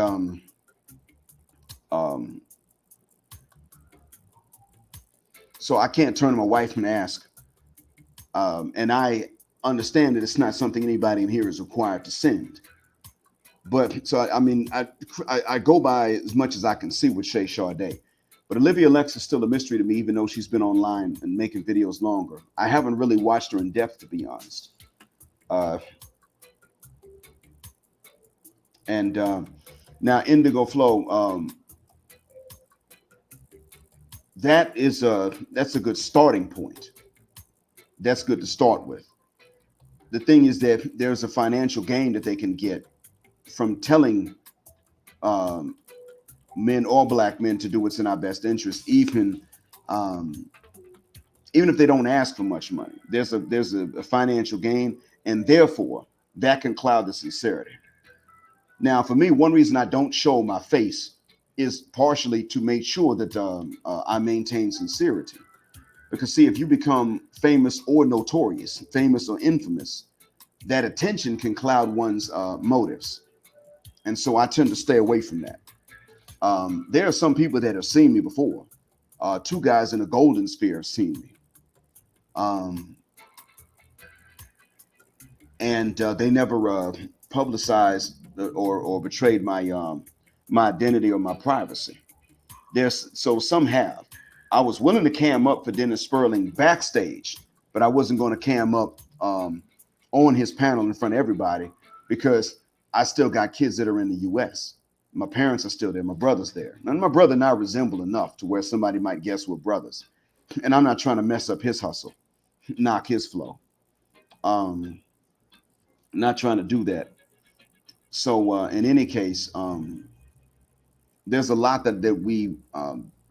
so I can't turn to my wife and ask. And I understand that it's not something anybody in here is required to send. But so, I mean, I go by as much as I can see with Shay Sade. But Olivia Lex is still a mystery to me, even though she's been online and making videos longer. I haven't really watched her in depth, to be honest. Now Indigo Flow, that's a good starting point. That's good to start with. The thing is that there's a financial gain that they can get from telling men or black men to do what's in our best interest, even if they don't ask for much money. There's a financial gain, and therefore that can cloud the sincerity. Now, for me, one reason I don't show my face is partially to make sure that I maintain sincerity. Because see, if you become famous or notorious, famous or infamous, that attention can cloud one's motives. And so I tend to stay away from that. There are some people that have seen me before. Two guys in the golden sphere have seen me. And they never publicized or betrayed my my identity or my privacy. So some have. I was willing to cam up for Dennis Sperling backstage, but I wasn't going to cam up on his panel in front of everybody because I still got kids that are in the U.S. My parents are still there. My brother's there. And my brother and I resemble enough to where somebody might guess we're brothers. And I'm not trying to mess up his hustle, knock his flow. Not trying to do that. So in any case, there's a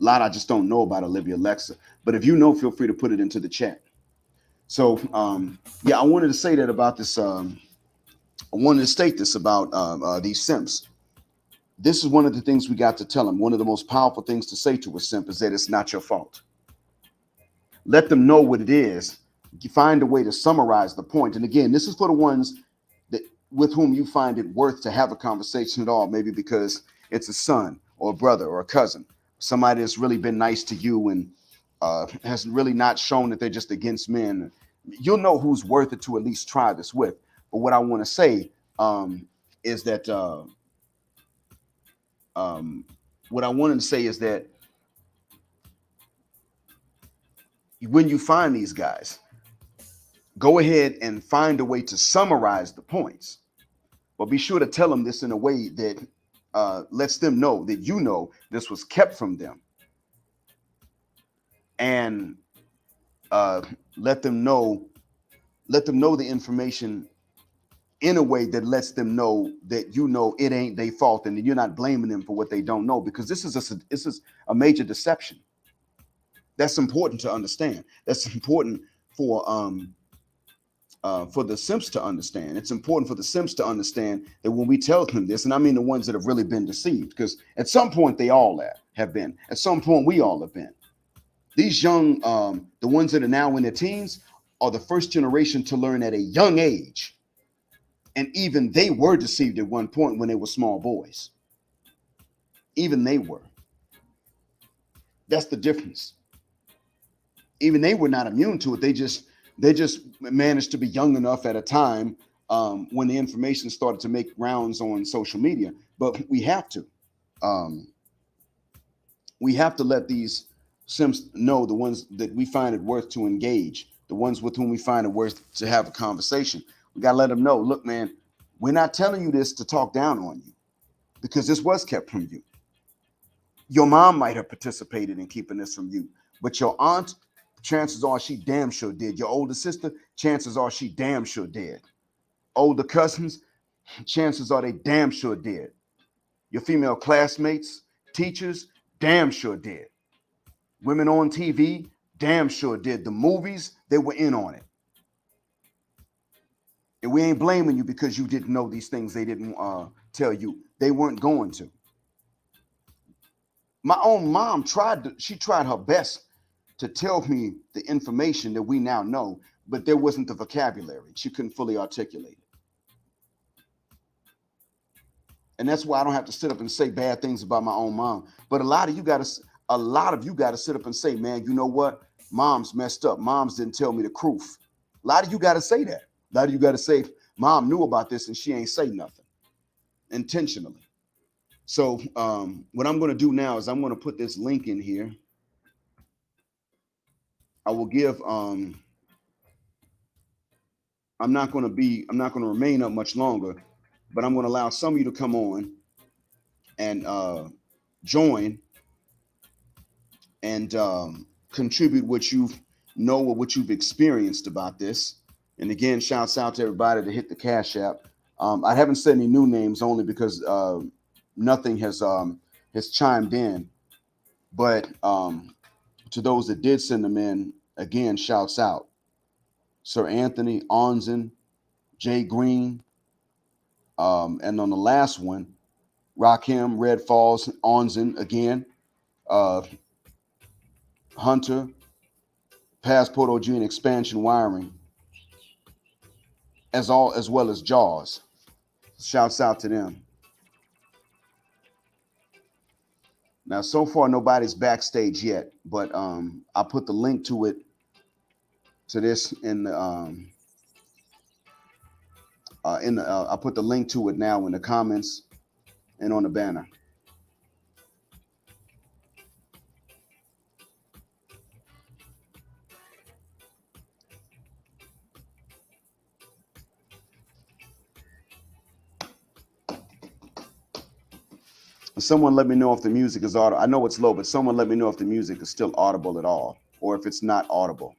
lot I just don't know about Olivia Lexa. But if you know, feel free to put it into the chat. So yeah, I wanted to say that about this. I wanted to state this about these simps. This is one of the things we got to tell them. One of the most powerful things to say to a simp is that it's not your fault. Let them know what it is. Find a way to summarize the point. And again, this is for the ones that with whom you find it worth to have a conversation at all, maybe because it's a son or a brother or a cousin, somebody that's really been nice to you and has really not shown that they're just against men. You'll know who's worth it to at least try this with. But what I want to say is that what I wanted to say is that when you find these guys, go ahead and find a way to summarize the points, but be sure to tell them this in a way that lets them know that you know this was kept from them, and let them know the information in a way that lets them know that you know it ain't their fault and that you're not blaming them for what they don't know, because this is a major deception. That's important to understand. That's important for the simps to understand. It's important for the simps to understand that when we tell them this, and I mean the ones that have really been deceived, because at some point they all have been. At some point we all have been. These young, the ones that are now in their teens, are the first generation to learn at a young age. And even they were deceived at one point when they were small boys. Even they were. That's the difference. Even they were not immune to it. They just managed to be young enough at a time when the information started to make rounds on social media. But um, we have to let these simps know, the ones that we find it worth to engage, the ones with whom we find it worth to have a conversation. We got to let them know, look, man, we're not telling you this to talk down on you, because this was kept from you. Your mom might have participated in keeping this from you, but your aunt, chances are she damn sure did. Your older sister, chances are she damn sure did. Older cousins, chances are they damn sure did. Your female classmates, teachers, damn sure did. Women on TV, damn sure did. The movies, they were in on it. And we ain't blaming you because you didn't know these things. They didn't tell you. They weren't going to. My own mom she tried her best to tell me the information that we now know, but there wasn't the vocabulary. She couldn't fully articulate it. And that's why I don't have to sit up and say bad things about my own mom. But a lot of you got to sit up and say, man, you know what? Mom's messed up. Mom's didn't tell me the truth. A lot of you got to say that. A lot of you got to say, mom knew about this and she ain't say nothing intentionally. So what I'm going to do now is I'm going to put this link in here. I will give I'm not going to remain up much longer, but I'm going to allow some of you to come on and join and contribute what you know or what you've experienced about this. And again, shouts out to everybody to hit the Cash App. I haven't said any new names only because nothing has chimed in. But to those that did send them in, again, shouts out. Sir Anthony, Onzen, Jay Green, and on the last one, Rakim, Red Falls, Onzen again, Hunter, Passport OG, and Expansion Wiring, as well as Jaws. Shouts out to them. Now, so far, nobody's backstage yet, but I put the link to this in the I put the link to it now in the comments and on the banner. Someone let me know if the music is audible. I know it's low, but someone let me know if the music is still audible at all, or if it's not audible.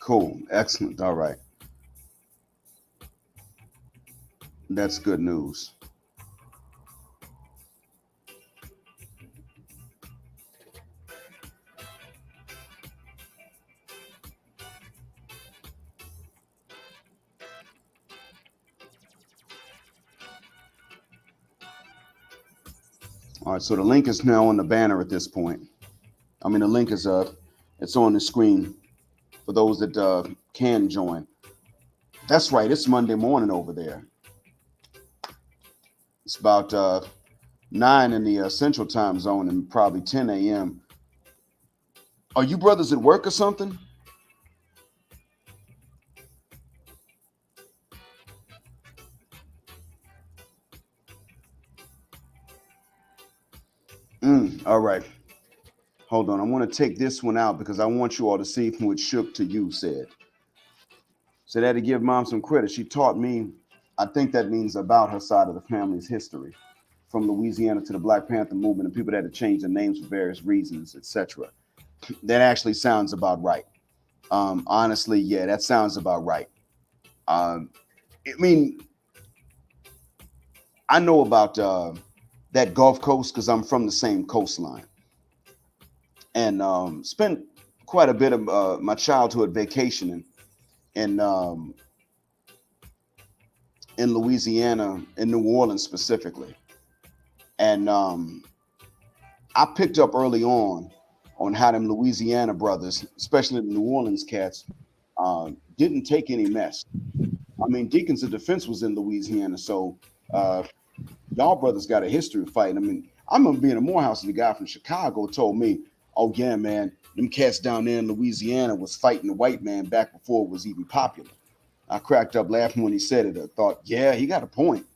Cool. Excellent. All right. That's good news. All right. So the link is now on the banner at this point. I mean, the link is it's on the screen for those that can join. That's right. It's Monday morning over there. It's about 9 in the Central Time Zone and probably 10 a.m. Are you brothers at work or something? All right. Hold on. I want to take this one out because I want you all to see what Shook to You said. Said I had to give mom some credit. She taught me, I think that means about her side of the family's history, from Louisiana to the Black Panther movement and people that had to change their names for various reasons, etc. That actually sounds about right. Honestly, yeah, that sounds about right. Um, I mean, I know about that Gulf Coast because I'm from the same coastline, and spent quite a bit of my childhood vacationing in in Louisiana, in New Orleans specifically, and I picked up early on how them Louisiana brothers, especially the New Orleans cats, didn't take any mess. I mean, Deacons of Defense was in Louisiana, so uh, y'all brothers got a history of fighting. I mean, I remember being in Morehouse and the guy from Chicago told me, "Oh yeah, man, them cats down there in Louisiana was fighting the white man back before it was even popular." I cracked up laughing when he said it. I thought, yeah, he got a point.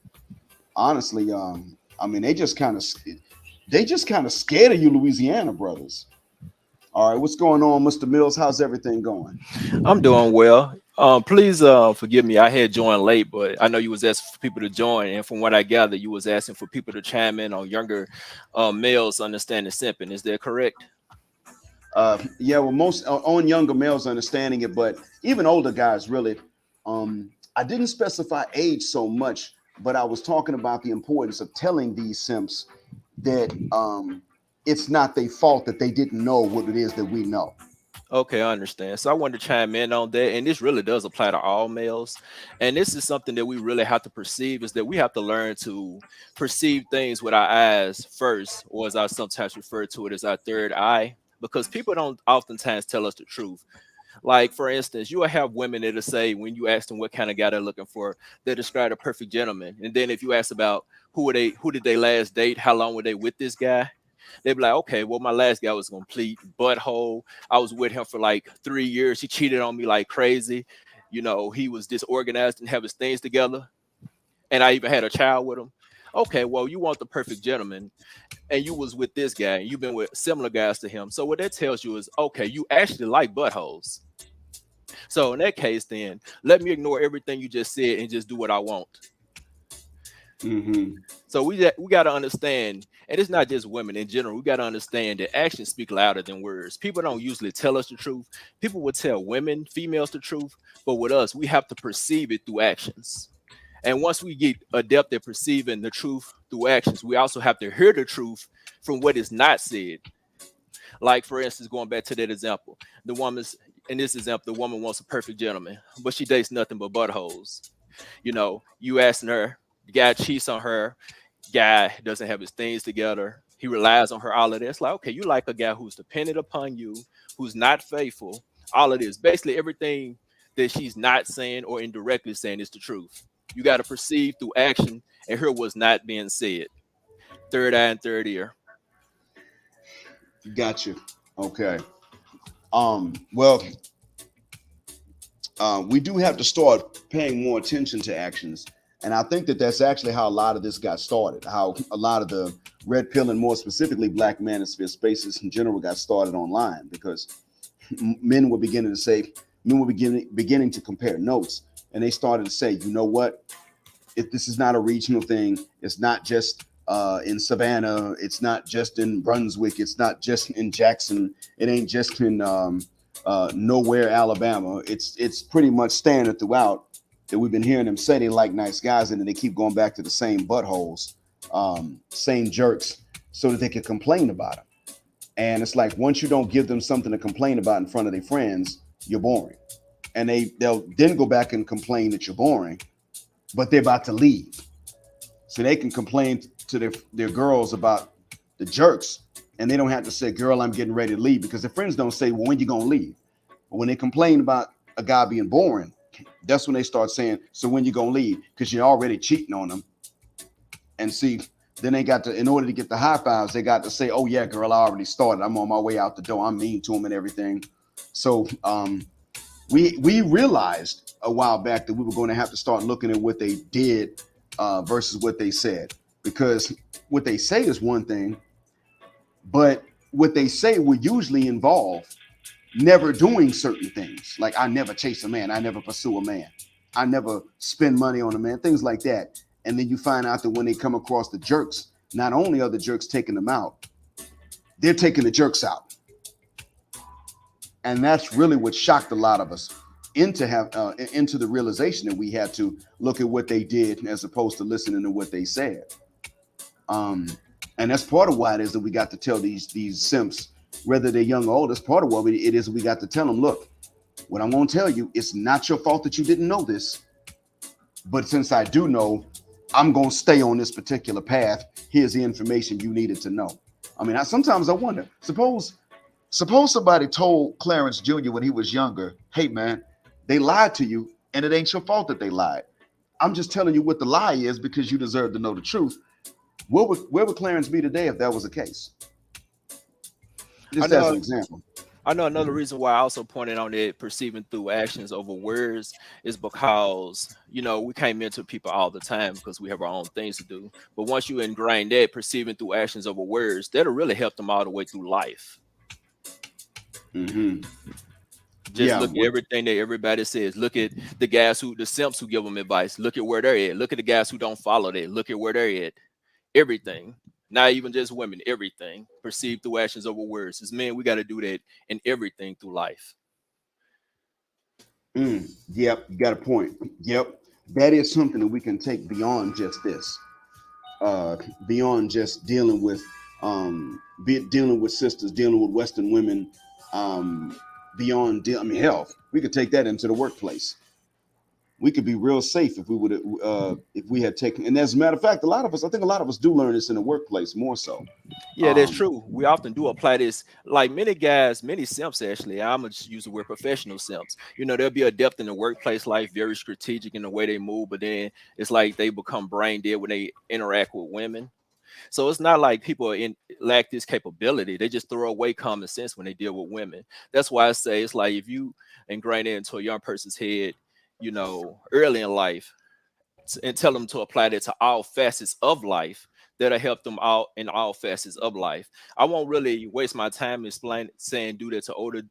Honestly, I mean, they just kind of scared of you, Louisiana brothers. All right, what's going on, Mr. Mills? How's everything going? I'm doing well. Please forgive me. I had joined late, but I know you was asking for people to join, and from what I gather, you was asking for people to chime in on younger males understanding simping. Is that correct? Yeah, well, most on younger males understanding it, but even older guys really. I didn't specify age so much, but I was talking about the importance of telling these simps that it's not their fault that they didn't know what it is that we know. Okay, I understand. So I wanted to chime in on that, and this really does apply to all males. And this is something that we really have to perceive is that we have to learn to perceive things with our eyes first, or as I sometimes refer to it as our third eye, because people don't oftentimes tell us the truth. Like, for instance, you will have women that'll say when you ask them what kind of guy they're looking for, they describe a perfect gentleman. And then if you ask about who did they last date, how long were they with this guy, they'd be like, okay, well, my last guy was a complete butthole. I was with him for like 3 years. He cheated on me like crazy. You know, he was disorganized and have his things together. And I even had a child with him. Okay, well, you want the perfect gentleman, and you was with this guy, and you've been with similar guys to him. So what that tells you is, okay, you actually like buttholes. So in that case, then let me ignore everything you just said and just do what I want. Mm-hmm. So we got to understand, and it's not just women in general. We got to understand that actions speak louder than words. People don't usually tell us the truth. People would tell women, females the truth, but with us, we have to perceive it through actions. And once we get adept at perceiving the truth through actions, we also have to hear the truth from what is not said. Like, for instance, going back to that example, the woman's in this example, the woman wants a perfect gentleman, but she dates nothing but buttholes. You know, you asking her, the guy cheats on her, guy doesn't have his things together. He relies on her, all of this. Like, okay, you like a guy who's dependent upon you, who's not faithful, all of this. Basically, everything that she's not saying or indirectly saying is the truth. You got to perceive through action and hear what's not being said. Third eye and third ear. Got you. Okay. Well, we do have to start paying more attention to actions. And I think that that's actually how a lot of this got started, how a lot of the red pill and more specifically black manosphere spaces in general got started online because men were beginning to say, men were beginning to compare notes. And they started to say, you know what? If this is not a regional thing, it's not just in Savannah, it's not just in Brunswick, it's not just in Jackson, it ain't just in nowhere, Alabama. It's pretty much standard throughout that we've been hearing them say they like nice guys, and then they keep going back to the same buttholes, same jerks, so that they can complain about them. And it's like once you don't give them something to complain about in front of their friends, you're boring. And they'll then go back and complain that you're boring, but they're about to leave. So they can complain to their girls about the jerks, and they don't have to say, girl, I'm getting ready to leave, because their friends don't say, well, when you gonna leave? But when they complain about a guy being boring, that's when they start saying, so when you gonna leave? Because you're already cheating on them. And see, then they got to, in order to get the high fives, they got to say, oh yeah, girl, I already started. I'm on my way out the door. I'm mean to them and everything. So we realized a while back that we were going to have to start looking at what they did versus what they said, because what they say is one thing, but what they say will usually involve never doing certain things. Like, I never chase a man, I never pursue a man, I never spend money on a man, things like that. And then you find out that when they come across the jerks, not only are the jerks taking them out, they're taking the jerks out. And that's really what shocked a lot of us into the realization that we had to look at what they did as opposed to listening to what they said. Um, and that's part of why it is that we got to tell these simps, whether they're young or old. That's part of what it is we got to tell them. Look, what I'm going to tell you, it's not your fault that you didn't know this, but since I do know, I'm going to stay on this particular path. Here's the information you needed to know. I mean, sometimes I wonder. Suppose somebody told Clarence Jr. when he was younger, "Hey man, they lied to you, and it ain't your fault that they lied. I'm just telling you what the lie is because you deserve to know the truth." Where would Clarence be today if that was the case? I Just as an know example. I know another reason why I also pointed on it perceiving through actions over words is because, we can't mentor people all the time because we have our own things to do. But once you ingrain that perceiving through actions over words, that'll really help them all the way through life. Mm-hmm. Just Yeah. look at everything that everybody says. Look at the simps who give them advice. Look at where they're at. Look at the guys who don't follow that. Look at where they're at. Everything. Not even just women, everything. Perceived through actions over words. As men, we got to do that in everything through life. Yep, you got a point. Yep, that is something that we can take beyond just this, beyond just dealing with sisters, dealing with Western women, I mean, hell, we could take that into the workplace. We could be real safe if we had taken. And as a matter of fact, I think a lot of us do learn this in the workplace more so. Yeah, that's true. We often do apply this. Like many guys, many simps actually. I'm gonna just use the word professional simps. They'll be adept in the workplace life, very strategic in the way they move, but then it's like they become brain dead when they interact with women. So it's not like people lack this capability. They just throw away common sense when they deal with women. That's why I say it's like if you ingrain it into a young person's head, early in life, and tell them to apply that to all facets of life, that'll help them out in all facets of life. I won't really waste my time saying do that to older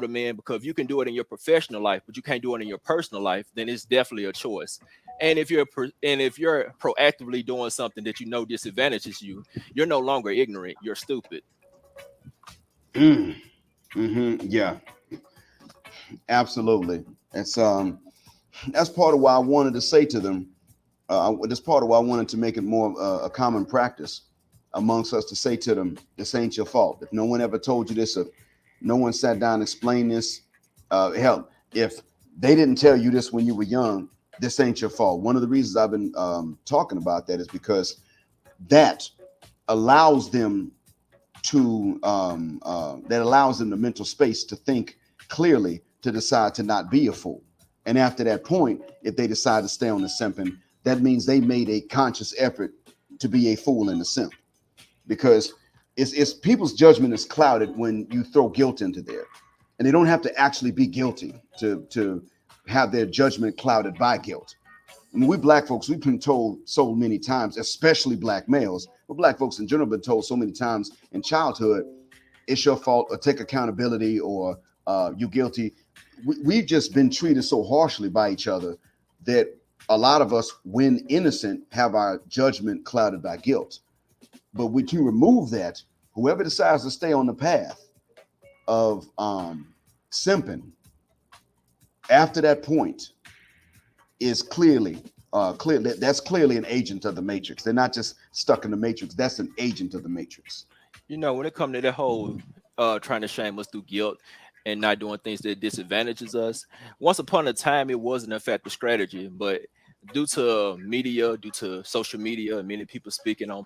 men, because if you can do it in your professional life but you can't do it in your personal life, then it's definitely a choice. And if you're proactively doing something that disadvantages you, you're no longer ignorant, you're stupid. Yeah, absolutely. That's part of why I wanted to say to them. That's part of why I wanted to make it more a common practice amongst us to say to them, "This ain't your fault. If no one ever told you this, if no one sat down and explained this, hell, if they didn't tell you this when you were young, this ain't your fault." One of the reasons I've been talking about that is because that allows them the mental space to think clearly, to decide to not be a fool. And after that point, if they decide to stay on the simping, that means they made a conscious effort to be a fool in the simp, because it's people's judgment is clouded when you throw guilt into there, and they don't have to actually be guilty to have their judgment clouded by guilt. I mean, we black folks, we've been told so many times, especially black males, but black folks in general have been told so many times in childhood, it's your fault, or take accountability, or you're guilty. We've just been treated so harshly by each other that a lot of us, when innocent, have our judgment clouded by guilt. But when you remove that, whoever decides to stay on the path of simping, after that point, is that's clearly an agent of the matrix. They're not just stuck in the matrix. That's an agent of the matrix. When it comes to that whole trying to shame us through guilt and not doing things that disadvantages us, once upon a time it was an effective strategy, but due to media, due to social media, many people speaking on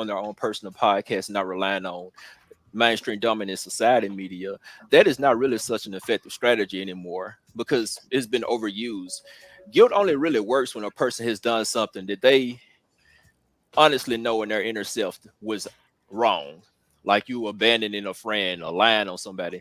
their own personal podcasts, not relying on mainstream dominant society media, that is not really such an effective strategy anymore because it's been overused. Guilt only really works when a person has done something that they honestly know in their inner self was wrong, like you abandoning a friend or lying on somebody.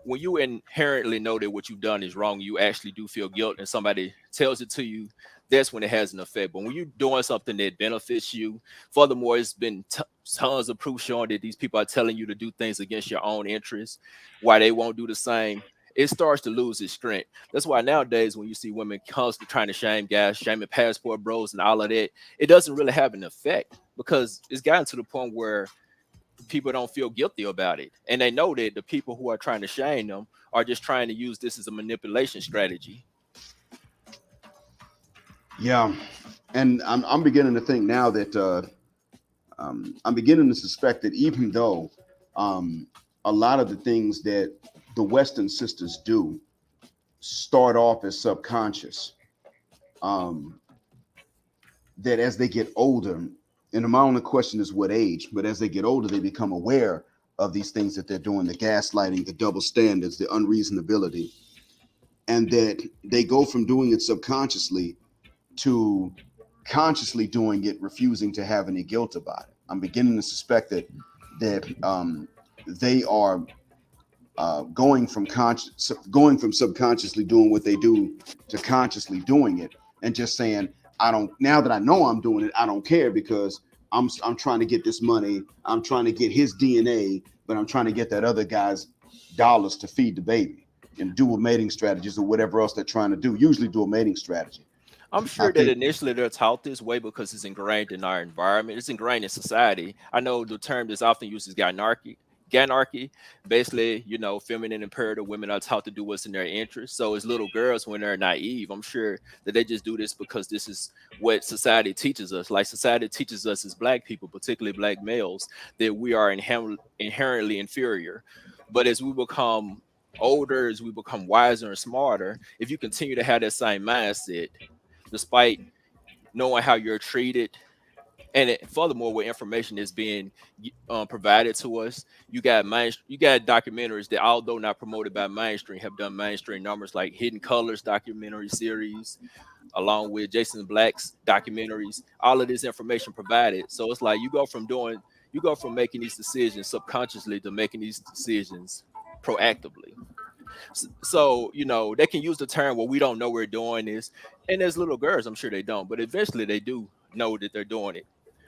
When you inherently know that what you've done is wrong, you actually do feel guilt, and somebody tells it to you, that's when it has an effect. But when you're doing something that benefits you, furthermore, it's been tons of proof showing that these people are telling you to do things against your own interests, why they won't do the same. It starts to lose its strength. That's why nowadays, when you see women constantly trying to shame guys, shaming passport bros, and all of that, it doesn't really have an effect because it's gotten to the point where people don't feel guilty about it, and they know that the people who are trying to shame them are just trying to use this as a manipulation strategy. Yeah, and I'm beginning to think now that I'm beginning to suspect that even though um, a lot of the things that the Western sisters do start off as subconscious, um, that as they get older, and my only question is what age, but as they get older, they become aware of these things that they're doing, the gaslighting, the double standards, the unreasonability, and that they go from doing it subconsciously to consciously doing it, refusing to have any guilt about it. I'm beginning to suspect that they are going from subconsciously doing what they do to consciously doing it, and just saying, I don't. Now that I know I'm doing it, I don't care because I'm trying to get this money. I'm trying to get his DNA, but I'm trying to get that other guy's dollars to feed the baby and dual mating strategies or whatever else they're trying to do. Usually, dual mating strategy. I'm I sure that think. initially they're taught this way because it's ingrained in our environment. It's ingrained in society. I know the term that's often used is gynarchy. Gynarchy, basically, feminine imperative women are taught to do what's in their interest. So as little girls, when they're naive, I'm sure that they just do this because this is what society teaches us. Like society teaches us as black people, particularly black males, that we are inherently inferior. But as we become older, as we become wiser and smarter, if you continue to have that same mindset, despite knowing how you're treated. And furthermore, what information is being provided to us, you got documentaries that, although not promoted by mainstream, have done mainstream numbers, like Hidden Colors documentary series, along with Jason Black's documentaries. All of this information provided, so it's like you go from making these decisions subconsciously to making these decisions proactively. So, they can use the term, well, we don't know we're doing this. And as little girls, I'm sure they don't, but eventually they do know that they're doing it.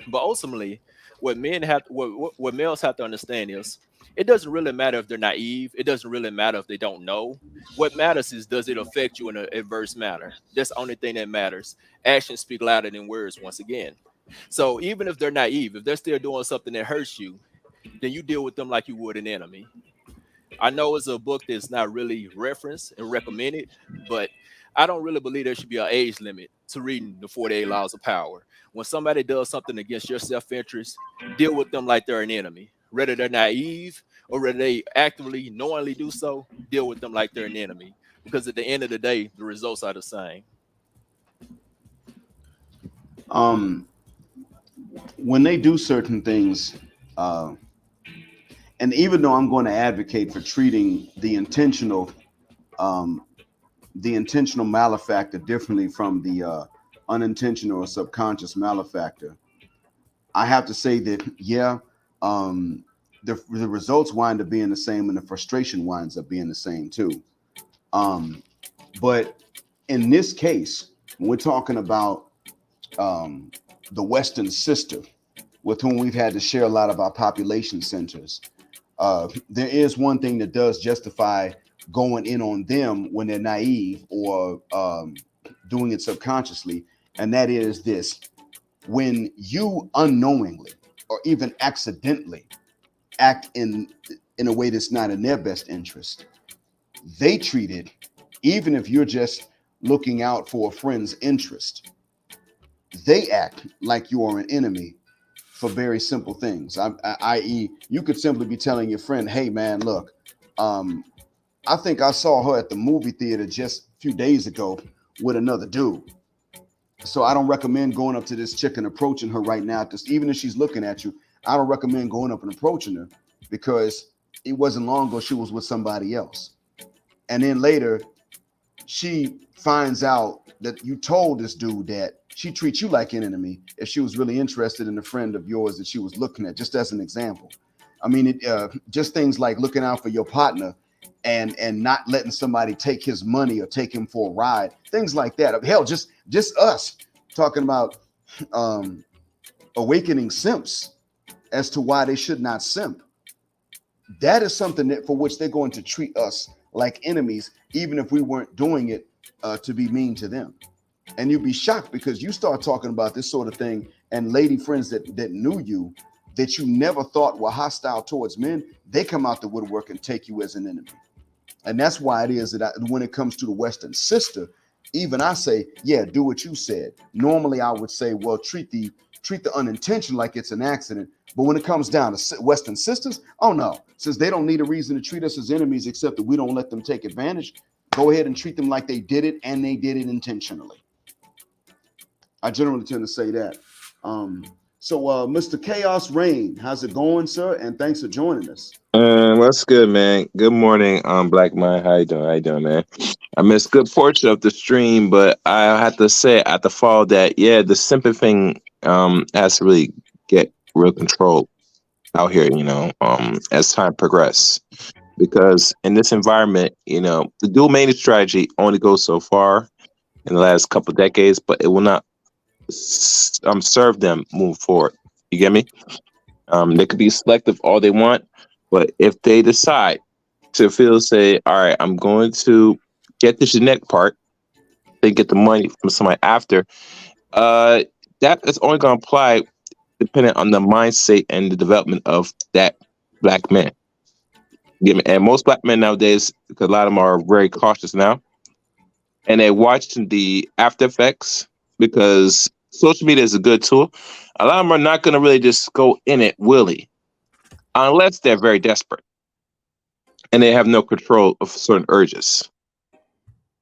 But ultimately, what males have to understand is it doesn't really matter if they're naive. It doesn't really matter if they don't know. What matters is, does it affect you in an adverse manner? That's the only thing that matters. Actions speak louder than words once again. So even if they're naive, if they're still doing something that hurts you, then you deal with them like you would an enemy. I know it's a book that's not really referenced and recommended, but I don't really believe there should be an age limit to reading the 48 Laws of Power. When somebody does something against your self interest, deal with them like they're an enemy. Whether they're naive or whether they actively, knowingly do so, deal with them like they're an enemy. Because at the end of the day, the results are the same. um, when they do certain things, uh, and even though I'm going to advocate for treating um, the intentional malefactor differently from the unintentional or subconscious malefactor, I have to say that yeah, um, the results wind up being the same, and the frustration winds up being the same too. Um, but in this case, when we're talking about um, the Western sister, with whom we've had to share a lot of our population centers, there is one thing that does justify going in on them when they're naive or doing it subconsciously, and that is this: when you unknowingly or even accidentally act in a way that's not in their best interest, they treat it, even if you're just looking out for a friend's interest, they act like you are an enemy for very simple things. I.e., you could simply be telling your friend, "Hey, man, look, um, I think I saw her at the movie theater just a few days ago with another dude. So I don't recommend going up to this chick and approaching her right now. Just even if she's looking at you, I don't recommend going up and approaching her because it wasn't long ago she was with somebody else. And then later, she finds out that you told this dude that she treats you like an enemy if she was really interested in a friend of yours that she was looking at, just as an example. I mean, just things like looking out for your partner and not letting somebody take his money or take him for a ride, things like that. Hell, just us talking about um, awakening simps as to why they should not simp. That is something that for which they're going to treat us like enemies, even if we weren't doing it to be mean to them. And you'd be shocked because you start talking about this sort of thing, and lady friends that knew you that you never thought were hostile towards men, they come out the woodwork and take you as an enemy. And that's why it is that when it comes to the Western sister, even I say, yeah, do what you said. Normally I would say, well, treat the unintentional like it's an accident. But when it comes down to Western sisters, oh no, since they don't need a reason to treat us as enemies except that we don't let them take advantage, go ahead and treat them like they did it, and they did it intentionally. I generally tend to say that. So Mr. Chaos Rain, how's it going, sir? And thanks for joining us. What's good, man? Good morning, Black Mind. How you doing? How you doing, man? I missed a good portion of the stream, but I have to say at the fall that the simping thing has to really get real control out here, as time progresses. Because in this environment, the dual mating strategy only goes so far in the last couple of decades, but it will not serve them moving forward. You get me? They could be selective all they want, but if they decide to say, all right, I'm going to get the genetic part, they get the money from somebody after, that is only going to apply depending on the mindset and the development of that black man. And most black men nowadays, because a lot of them are very cautious now, and they watch the after effects, because social media is a good tool. A lot of them are not going to really just go in it willy, unless they're very desperate and they have no control of certain urges.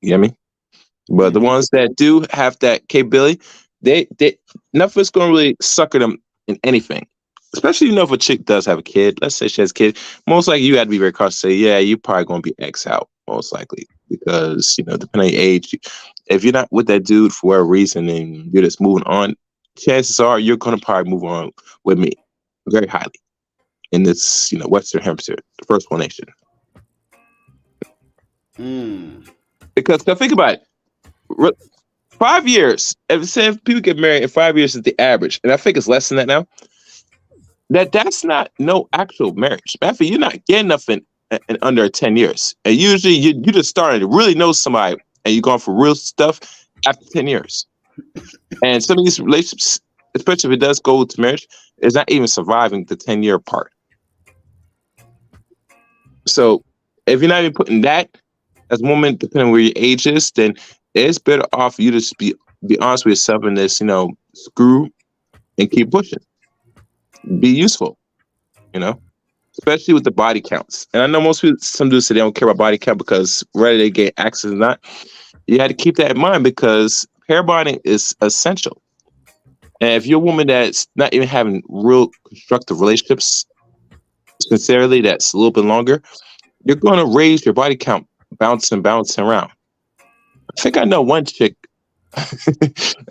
You get me? But the ones that do have that capability, they nothing's going to really sucker them in anything. Especially, if a chick does have a kid, let's say she has a kid, most likely you had to be very cautious. Say, yeah, you're probably going to be X out, most likely, because depending on your age, if you're not with that dude for whatever reason and you're just moving on, chances are you're going to probably move on with me very highly in this, Western Hemisphere, the first one nation. Because think about it, 5 years. If people get married in 5 years is the average, and I think it's less than that now. That's not no actual marriage. After you're not getting nothing in under 10 years. And usually you just starting to really know somebody and you're going for real stuff after 10 years. And some of these relationships, especially if it does go to marriage, is not even surviving the 10-year part. So if you're not even putting that as a woman, depending on where your age is, then it's better off you just be honest with yourself and this, screw and keep pushing. Be useful, especially with the body counts. And I know most people, some dudes say they don't care about body count because whether they get access or not, you had to keep that in mind because pair bonding is essential. And if you're a woman that's not even having real constructive relationships, sincerely, that's a little bit longer, you're going to raise your body count bouncing around. I think I know one chick. I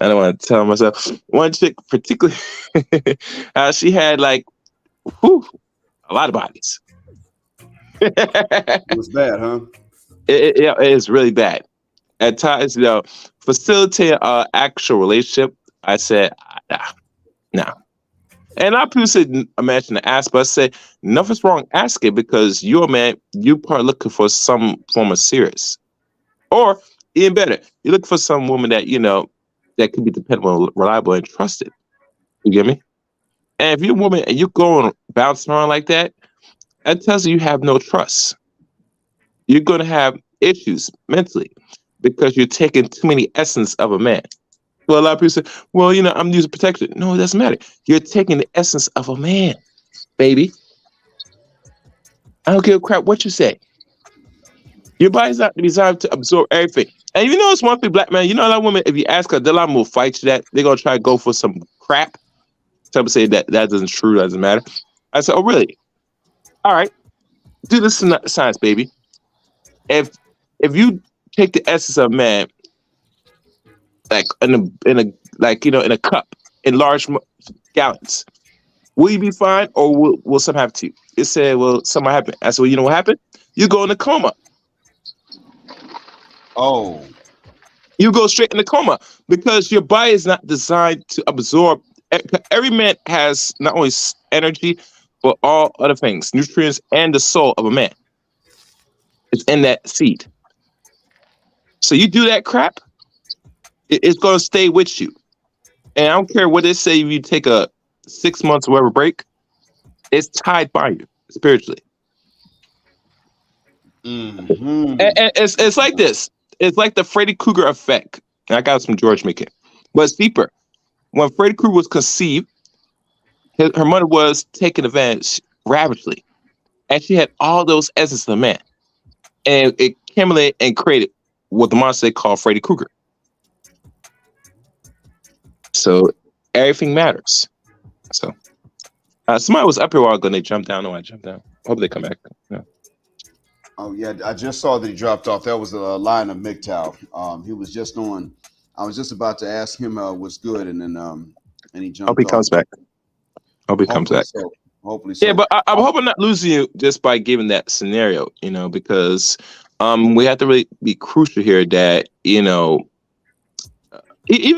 don't want to tell myself. One chick particularly, she had like, a lot of bodies. It was bad, huh? It is really bad. At times, facilitate an actual relationship. I said, nah. And I previously mentioned the ask, but I said, nothing's wrong asking because you're a man, you're probably looking for some form of serious. Or, even better, you're looking for some woman that, that can be dependable, reliable, and trusted. You get me? And if you're a woman and you're going bouncing around like that, that tells you have no trust. You're going to have issues mentally because you're taking too many essence of a man. Well, a lot of people say, well, I'm using protection. No, it doesn't matter. You're taking the essence of a man, baby. I don't give a crap what you say. Your body's not designed to absorb everything. And it's one thing, black man, a lot of women, if you ask her, a lot of them will fight you that. They're going to try to go for some crap. Some say that doesn't true, doesn't matter. I said, oh, really? All right. Do this science, baby. If you take the essence of man, like in a cup, in large gallons, will you be fine or will something happen to you? It said, well, something happened. I said, well, you know what happened? You go in a coma. Oh. You go straight in the coma because your body is not designed to absorb. Every man has not only energy, but all other things, nutrients, and the soul of a man. It's in that seed. So you do that crap, it's going to stay with you. And I don't care what they say if you take a 6 months or whatever break, It's tied by you spiritually. And it's like this. It's like the Freddy Krueger effect. And I got it from George Mikan. But it's deeper. When Freddy Krueger was conceived, her mother was taken advantage ravagely. And she had all those essence of the man. And it accumulated and created what the monster they call Freddy Krueger. So everything matters. So somebody was up here a while ago and they jumped down. No, I jumped down. Hope they come back. Yeah. Oh yeah, I just saw that he dropped off. That was a line of MGTOW. He was just on. I was just about to ask him what's good, and then and he jumped Hope he off. comes back. Hope he comes back. So. Hopefully so. Yeah, but I'm hoping not losing you just by giving that scenario, because we have to really be crucial here that, even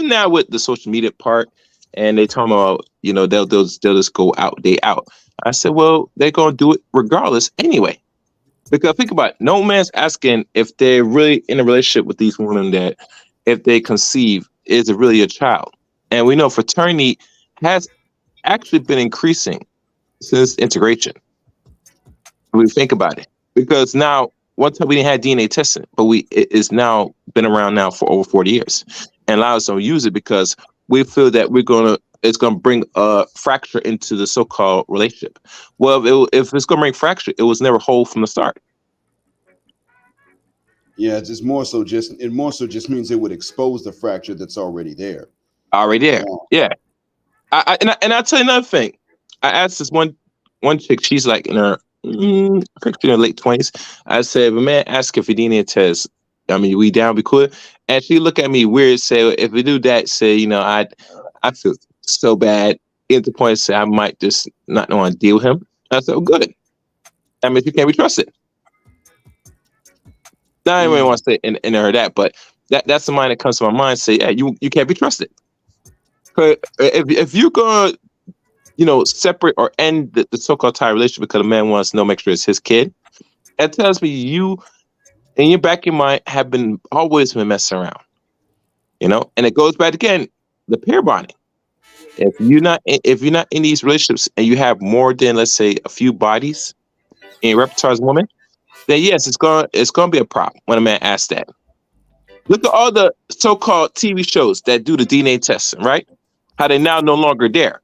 now with the social media part, and they talk about, they'll just go out, day out. I said, well, they're going to do it regardless anyway. Because think about it, no man's asking if they're really in a relationship with these women that if they conceive, is it really a child? And we know fraternity has actually been increasing since integration. We think about it. Because now, one time we didn't have DNA testing, but it is now been around now for over 40 years. And a lot of us don't use it because we feel that it's gonna bring a fracture into the so-called relationship. Well, if it's gonna bring fracture, it was never whole from the start. Yeah, it more so just means it would expose the fracture that's already there. Already there. Yeah. I'll tell you another thing. I asked this one chick, she's like in her late 20s. I said, if a man asks if a DNA test, we down, be cool. And she looked at me weird, say, if we do that, say, I feel so bad. At the point, say I might just not want to deal with him. I said, oh, good. You can't be trusted. Not anyone wants to say in her that, but that's the mind that comes to my mind. Say, yeah, you can't be trusted. If you're gonna, separate or end the so-called tie relationship because a man wants to make sure it's his kid, it tells me you, in your back of your mind, have always been messing around. And it goes back again, the pair bonding. If you're not in these relationships and you have more than, let's say, a few bodies in your repertoire as a woman, then yes, it's gonna be a problem when a man asks that. Look at all the so-called TV shows that do the DNA testing, right? How they're now no longer there.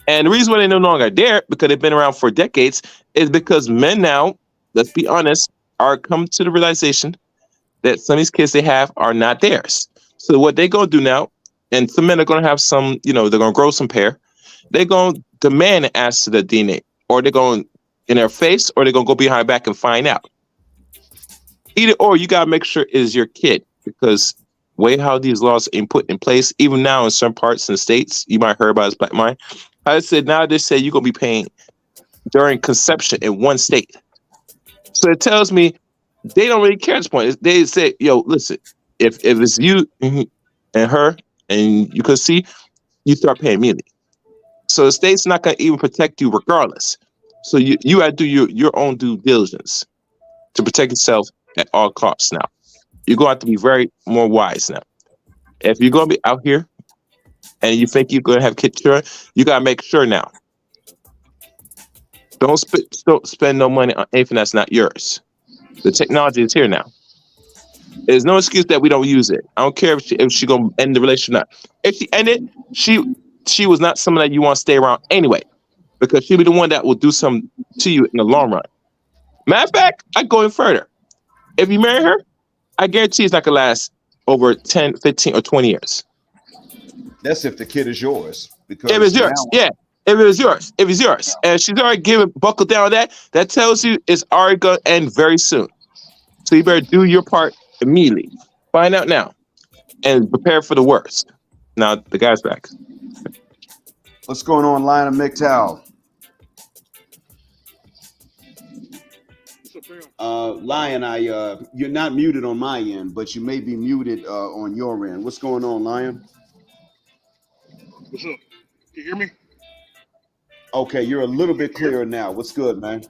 And the reason why they're no longer there, because they've been around for decades, is because men now, let's be honest, are come to the realization that some of these kids they have are not theirs. So what they're going to do now, and some men are going to have some, they're going to grow some pair. They're going to demand an answer to the DNA, or they're going in their face, or they're going to go behind back and find out. Either or, you got to make sure it is your kid, because way how these laws are put in place, even now in some parts in the States, you might hear about this Black Mind. I said, now they say you're going to be paying during conception in one state. So it tells me they don't really care at this point. They say, yo, listen, if it's you and her and you could see, you start paying immediately. So the state's not going to even protect you regardless. So you got to do your own due diligence to protect yourself at all costs now. You're going to have to be very more wise now. If you're going to be out here and you think you're going to have kids, you got to make sure now. Don't spend no money on anything that's not yours. The technology is here now. There's no excuse that we don't use it. I don't care if she gonna end the relationship or not. If she ended, she was not someone that you want to stay around anyway, because she'll be the one that will do something to you in the long run. Matter of fact, I go in further. If you marry her, I guarantee it's not gonna last over 10, 15, or 20 years. That's if the kid is yours. Because if it's yours, yeah. If it's yours, and she's already buckled down on that tells you it's already gonna end very soon. So you better do your part immediately. Find out now, and prepare for the worst. Now the guy's back. What's going on, line of MGTOW? Lion, you're not muted on my end, but you may be muted on your end. What's going on, Lion? What's up? Can you hear me? Okay, you're a little bit clearer now. What's good, man?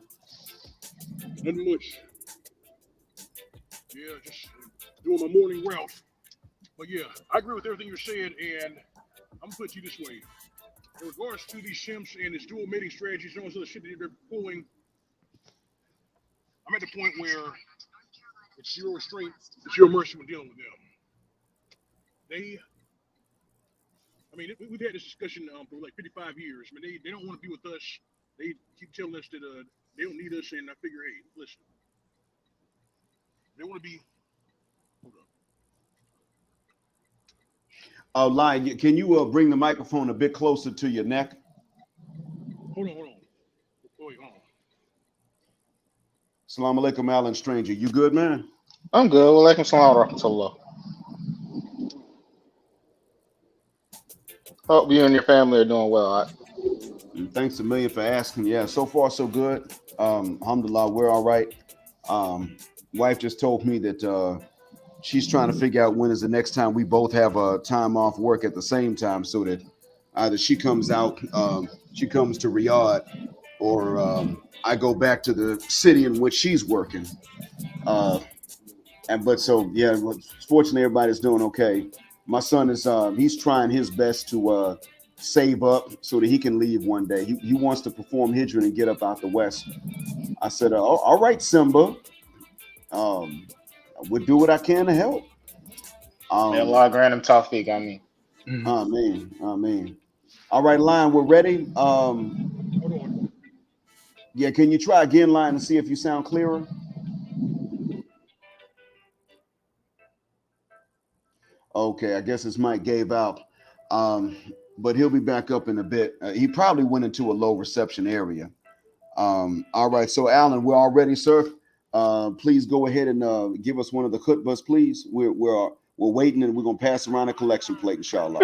Nothing much. Yeah, just doing my morning route. But yeah, I agree with everything you're saying, and I'm gonna put you this way. in regards to these Simps and this dual mating strategies and all this other shit that they're pulling, I'm at the point where it's zero restraint, zero mercy when dealing with them. We've had this discussion for like 55 years. I mean, they don't want to be with us. They keep telling us that they don't need us, and I figure, hey, listen, they want to be. Hold on. Lion, can you bring the microphone a bit closer to your neck? Hold on. Wait, hold on. Salam alaikum, Alan Stranger. You good, man? I'm good. Walaikum salam wa rahmatullah. Hope you and your family are doing well. And thanks a million for asking. Yeah, so far so good. Alhamdulillah, we're all right. Wife just told me that she's trying to figure out when is the next time we both have a time off work at the same time, so that either she comes out, she comes to Riyadh, or I go back to the city in which she's working. Fortunately, everybody's doing okay. My son is he's trying his best to save up so that he can leave one day. He wants to perform Hijra and get up out the West. I said, all right, Simba. I would do what I can to help. May Allah grant him tawfiq, I mean. Amen. All right, Lion, we're ready. Hold on. Yeah, can you try again, Lion, and see if you sound clearer? Okay, I guess his mic gave out. But he'll be back up in a bit. He probably went into a low reception area. All right, so Alan, we're all ready, sir. Please go ahead and give us one of the khutbahs, please. We're waiting, and we're gonna pass around a collection plate, inshallah.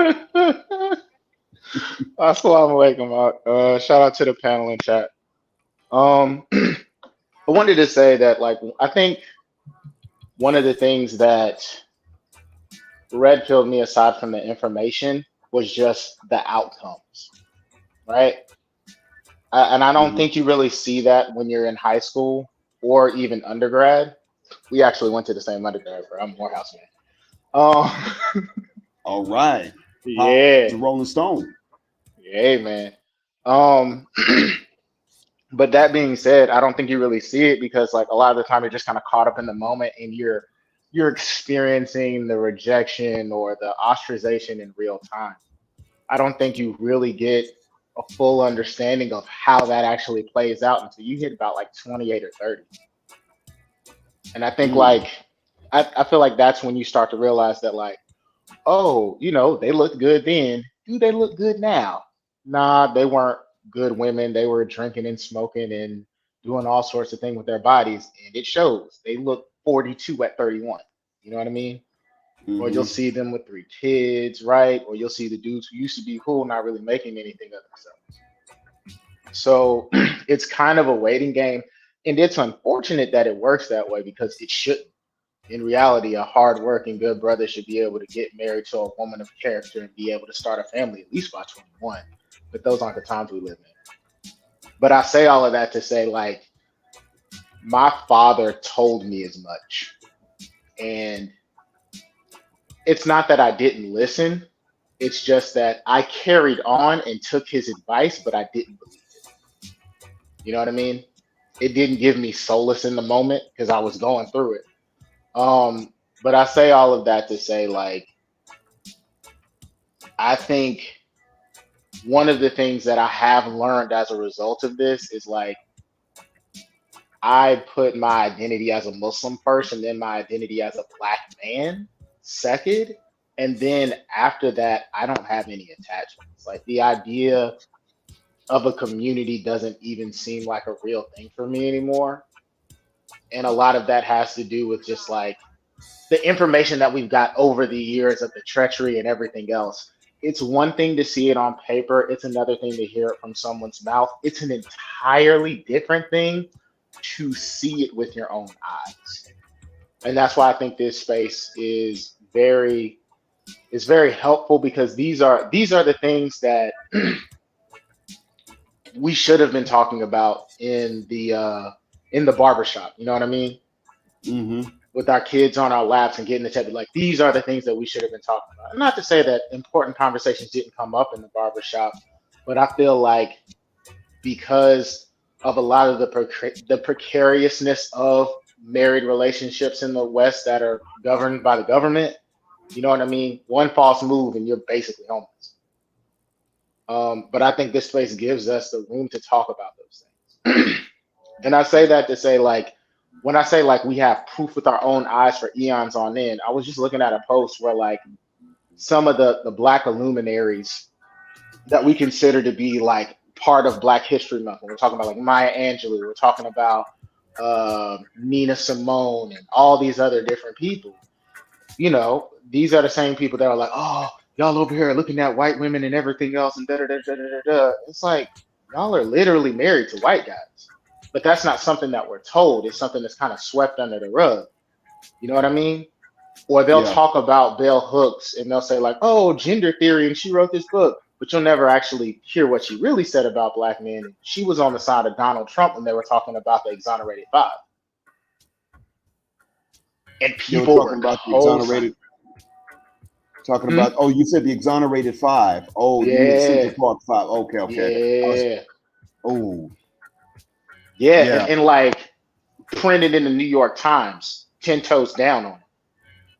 Assalamu alaikum. Shout out to the panel in chat. I wanted to say that, like, I think one of the things that red pilled me, aside from the information, was just the outcomes, right? And I don't think you really see that when you're in high school or even undergrad. We actually went to the same undergrad, bro. I'm Morehouse, man. All right. Yeah. It's a Rolling Stone. Yeah, man. But that being said, I don't think you really see it because, like, a lot of the time you're just kind of caught up in the moment and you're experiencing the rejection or the ostracization in real time. I don't think you really get a full understanding of how that actually plays out until you hit about like 28 or 30. And I think I feel like that's when you start to realize that, like, oh, they looked good then. Do they look good now? Nah, they weren't good women. They were drinking and smoking and doing all sorts of things with their bodies. And it shows. They look 42 at 31. You know what I mean? Or you'll see them with 3 kids, right? Or you'll see the dudes who used to be cool, not really making anything of themselves. So it's kind of a waiting game. And it's unfortunate that it works that way because it shouldn't. In reality, a hardworking, good brother should be able to get married to a woman of character and be able to start a family at least by 21. But those aren't the times we live in. But I say all of that to say, like, my father told me as much. And it's not that I didn't listen. It's just that I carried on and took his advice, but I didn't believe it. You know what I mean? It didn't give me solace in the moment because I was going through it. But I say all of that to say, like, I think one of the things that I have learned as a result of this is, like, I put my identity as a Muslim first and then my identity as a Black man second. And then after that, I don't have any attachments. Like, the idea of a community doesn't even seem like a real thing for me anymore. And a lot of that has to do with just, like, the information that we've got over the years of the treachery and everything else. It's one thing to see it on paper. It's another thing to hear it from someone's mouth. It's an entirely different thing to see it with your own eyes. And that's why I think this space is very helpful, because these are the things that we should have been talking about in the barbershop. You know what I mean? Mm-hmm. With our kids on our laps and getting the table. Like, these are the things that we should have been talking about. And not to say that important conversations didn't come up in the barbershop, But I feel like because of a lot of the precariousness of married relationships in the West that are governed by the government, you know what I mean? One false move and you're basically homeless. But I think this space gives us the room to talk about those things. And I say that to say, like, when I say like we have proof with our own eyes for eons on end, I was just looking at a post where like some of the black luminaries that we consider to be like part of Black History Month. When we're talking about like Maya Angelou, we're talking about Nina Simone and all these other different people. You know, these are the same people that are like, oh, y'all over here looking at white women and everything else and da da da da da da. It's like y'all are literally married to white guys, but that's not something that we're told. It's something that's kind of swept under the rug. You know what I mean? Or they'll Yeah. talk about Bell Hooks and they'll say like, oh, gender theory, and she wrote this book, but you'll never actually hear what she really said about black men. And she was on the side of Donald Trump when they were talking about the exonerated five, and They were people talking were about the co-signing. exonerated. Talking about, oh, you said the exonerated five. Oh, you mean the Central Yeah, Park five? Okay, okay. yeah, Oh, yeah, yeah. and like printed in the New York Times, 10 toes down on it.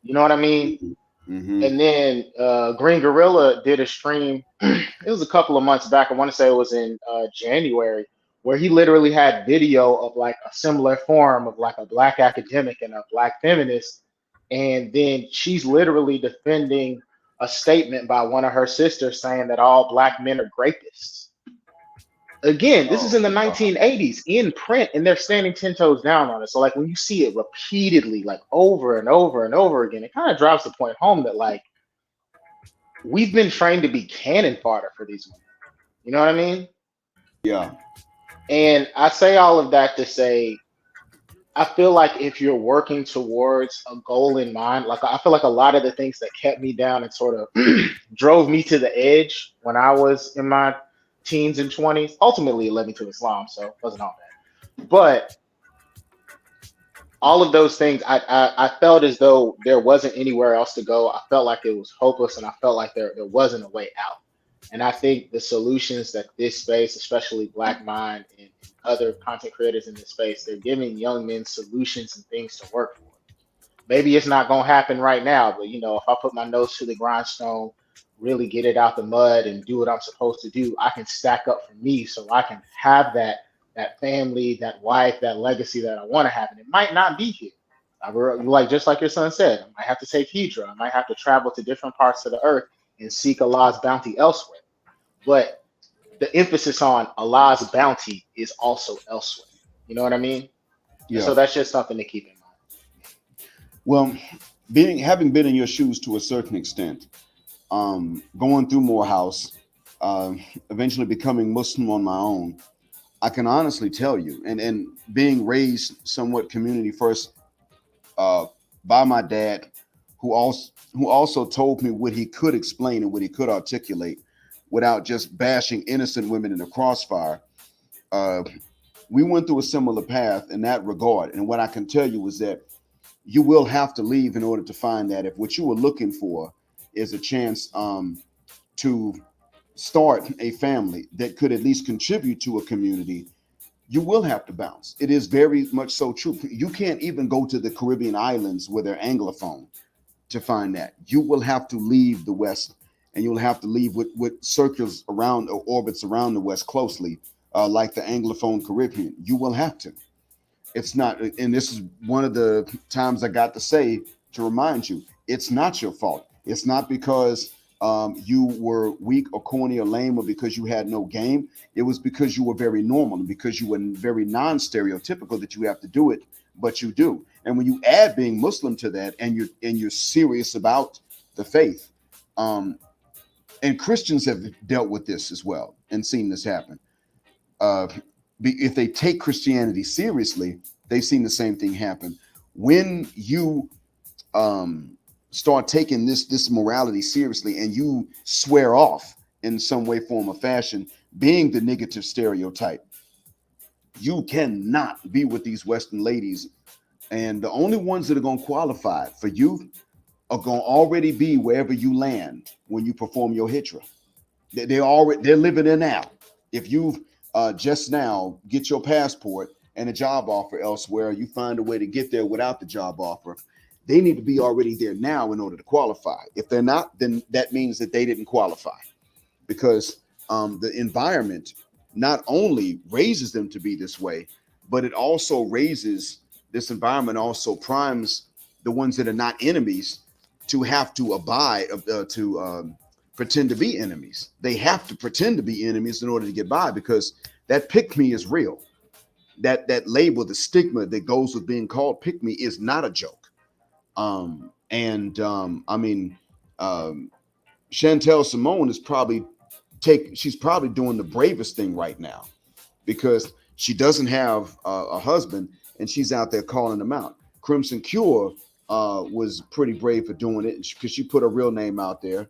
You know what I mean? Mm-hmm. And then Green Gorilla did a stream. It was a couple of months back. I want to say it was in January, where he literally had video of like a similar form of like a black academic and a black feminist. And then she's literally defending a statement by one of her sisters saying that all black men are rapists. Again, this is Oh, in the wow. 1980s in print, and they're standing 10 toes down on it. So, like, when you see it repeatedly, like over and over and over again, it kind of drives the point home that, like, we've been trained to be cannon fodder for these women. You know what I mean? Yeah. And I say all of that to say, I feel like if you're working towards a goal in mind, like, I feel like a lot of the things that kept me down and sort of drove me to the edge when I was in my teens and 20s, ultimately it led me to Islam. So it wasn't all bad. But all of those things, I felt as though there wasn't anywhere else to go. I felt like it was hopeless, and I felt like there wasn't a way out. And I think the solutions that this space, especially Black Mind and other content creators in this space, they're giving young men solutions and things to work for. Maybe it's not going to happen right now, but you know, if I put my nose to the grindstone, really get it out the mud and do what I'm supposed to do, I can stack up for me so I can have that family, that wife, that legacy that I want to have. And it might not be here. Like just like your son said, I might have to take Hydra. I might have to travel to different parts of the earth and seek Allah's bounty elsewhere. But the emphasis on Allah's bounty is also elsewhere. You know what I mean? And Yeah. so that's just something to keep in mind. Well, having been in your shoes to a certain extent, going through Morehouse, uh, eventually becoming Muslim on my own, I can honestly tell you, and being raised somewhat community first uh, by my dad, who also told me what he could explain and what he could articulate without just bashing innocent women in the crossfire. Uh, we went through a similar path in that regard, and what I can tell you is that you will have to leave in order to find that. If what you were looking for is a chance to start a family that could at least contribute to a community, you will have to bounce. It is very much so true. You can't even go to the Caribbean islands where they're Anglophone to find that. You will have to leave the West, and you'll have to leave with circles around or orbits around the West closely, like the Anglophone Caribbean. You will have to. It's not, and this is one of the times I got to say to remind you, it's not your fault. It's not because you were weak or corny or lame or because you had no game. It was because you were very normal and because you were very non-stereotypical that you have to do it, but you do. And when you add being Muslim to that, and you're serious about the faith, and Christians have dealt with this as well and seen this happen. Uh, if they take Christianity seriously, they've seen the same thing happen. When you start taking this morality seriously and you swear off in some way, form, or fashion, being the negative stereotype, you cannot be with these Western ladies. And the only ones that are going to qualify for you are going to already be wherever you land when you perform your hijrah. They're living there now. If you just now get your passport and a job offer elsewhere, you find a way to get there without the job offer. They need to be already there now in order to qualify. If they're not, then that means that they didn't qualify, because the environment not only raises them to be this way, but it also raises this environment also primes the ones that are not enemies to have to abide to pretend to be enemies. They have to pretend to be enemies in order to get by, because that pick me is real. That label, the stigma that goes with being called pick me is not a joke. I mean, um, Chantel Simone is probably she's probably doing the bravest thing right now, because she doesn't have a husband and she's out there calling them out. Crimson Cure was pretty brave for doing it because she put her real name out there.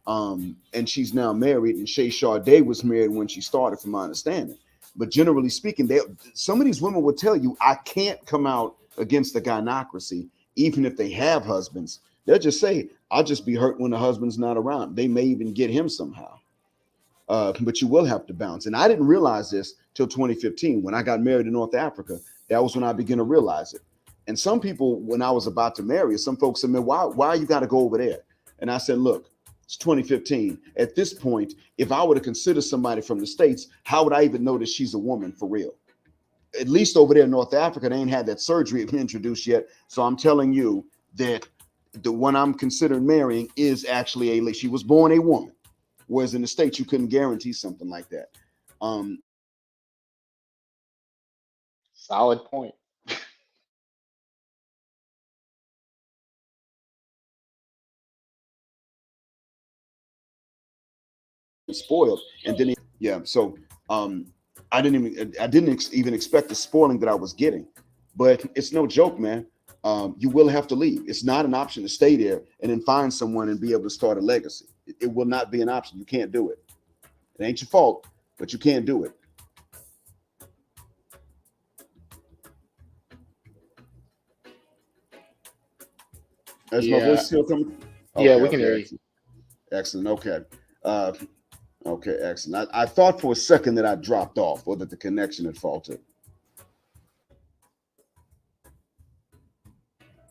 And she's now married, and Shay Sade was married when she started, from my understanding. But generally speaking, some of these women will tell you, I can't come out against the gynocracy, even if they have husbands. They'll just say, I'll just be hurt when the husband's not around. They may even get him somehow. But you will have to bounce. And I didn't realize this till 2015 when I got married in North Africa. That was when I began to realize it. And some people, when I was about to marry, some folks said, man, why you got to go over there? And I said, look, it's 2015. At this point, if I were to consider somebody from the States, how would I even know that she's a woman for real? At least over there in North Africa, they ain't had that surgery introduced yet. So I'm telling you that the one I'm considering marrying is actually she was born a woman. Whereas in the States, you couldn't guarantee something like that. Solid point. Spoiled, and then yeah. So I didn't even expect the spoiling that I was getting, but it's no joke, man. You will have to leave. It's not an option to stay there and then find someone and be able to start a legacy. It will not be an option. You can't do it. It ain't your fault, but you can't do it. Is my Yeah, voice still coming? yeah, Okay, we can okay, hear you. excellent, excellent. Okay, uh, okay, excellent. I thought for a second that I dropped off or that the connection had faltered.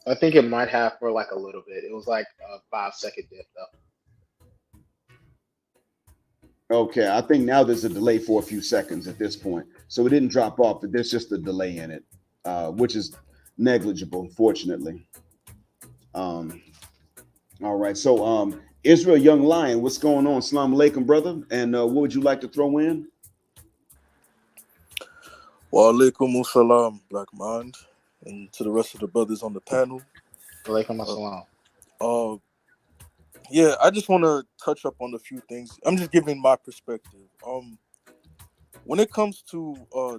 I think it might have for like a little bit. It was like a 5 second dip though. Okay, I think now there's a delay for a few seconds at this point. So it didn't drop off, but there's just a delay in it, which is negligible, fortunately. Um, all right, so Israel Young Lion, what's going on? Salam alaikum, brother. And what would you like to throw in? Wa alaikum salam, Black Mind, and to the rest of the brothers on the panel. Walaikum Uh, assalam. uh, yeah, I just want to touch up on a few things. I'm just giving my perspective. When it comes to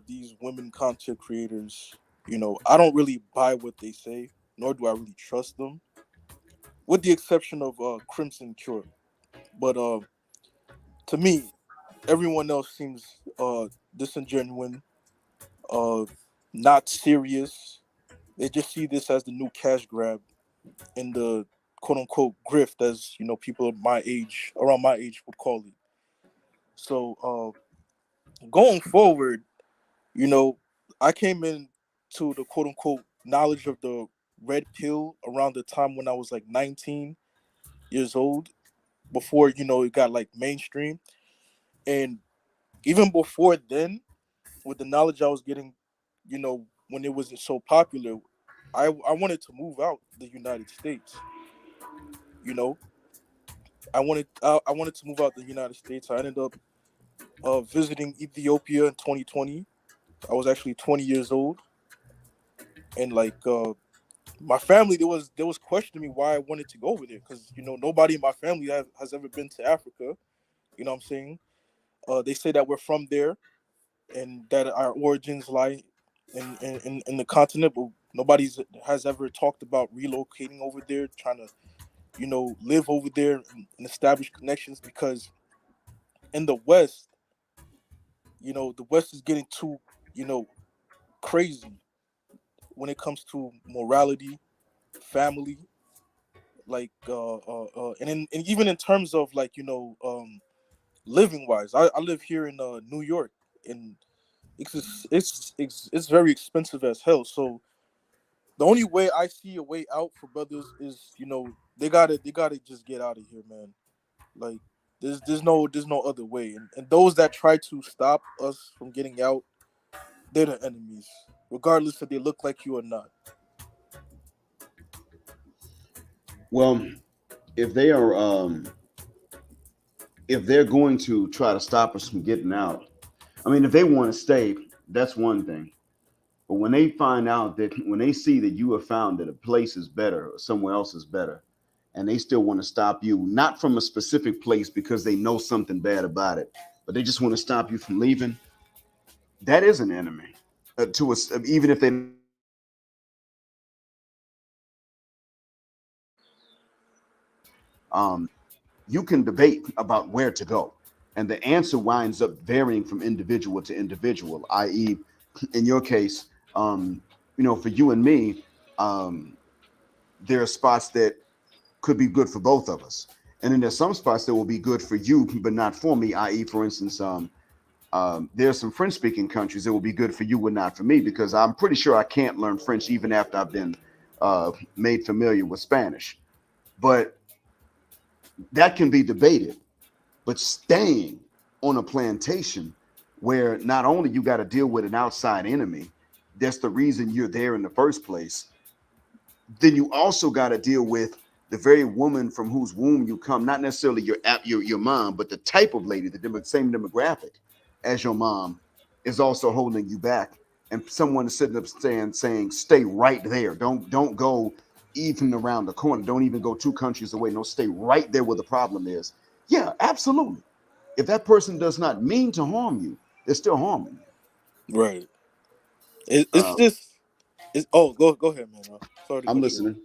these women content creators, I don't really buy what they say, nor do I really trust them, with the exception of Crimson Cure. But to me, everyone else seems disingenuous, uh, not serious. They just see this as the new cash grab in the quote unquote grift, as people my age, around my age, would call it. So going forward, you know, I came in to the quote unquote knowledge of the red pill around the time when I was like 19 years old, before it got like mainstream. And even before then, with the knowledge I was getting, when it wasn't so popular, I wanted to move out the United States. You know, I wanted to move out the United States. I ended up visiting Ethiopia in 2020. I was actually 20 years old, and like my family, there was questioning me why I wanted to go over there, because nobody in my family has ever been to Africa. You know what I'm saying? They say that we're from there and that our origins lie in the continent, but nobody's has ever talked about relocating over there, trying to live over there and establish connections, because in the West, the West is getting too, you know, crazy when it comes to morality, family, like, and even in terms of like, living wise. I live here in New York, and it's very expensive as hell. So the only way I see a way out for brothers is, they gotta just get out of here, man. Like there's no other way. And those that try to stop us from getting out, they're the enemies, regardless if they look like you or not. Well, if they are, if they're going to try to stop us from getting out, I mean, if they want to stay, that's one thing. But when they find out that, when they see that you have found that a place is better or somewhere else is better, and they still want to stop you, not from a specific place because they know something bad about it, but they just want to stop you from leaving, that is an enemy to us, even if they you can debate about where to go. And the answer winds up varying from individual to individual, i.e., in your case, for you and me, um, there are spots that could be good for both of us. And then there's some spots that will be good for you, but not for me, i.e., for instance, there's some French speaking countries that will be good for you, but not for me, because I'm pretty sure I can't learn French even after I've been made familiar with Spanish. But that can be debated. But staying on a plantation where not only you got to deal with an outside enemy, that's the reason you're there in the first place, then you also got to deal with the very woman from whose womb you come, not necessarily your mom, but the type of lady, the same demographic as your mom, is also holding you back. And someone is sitting up saying, stay right there. Don't go even around the corner. Don't even go two countries away. No, stay right there where the problem is. Yeah, absolutely. If that person does not mean to harm you, they're still harming Right. you. It's just oh, go ahead, man. Sorry to I'm cut you off. listening.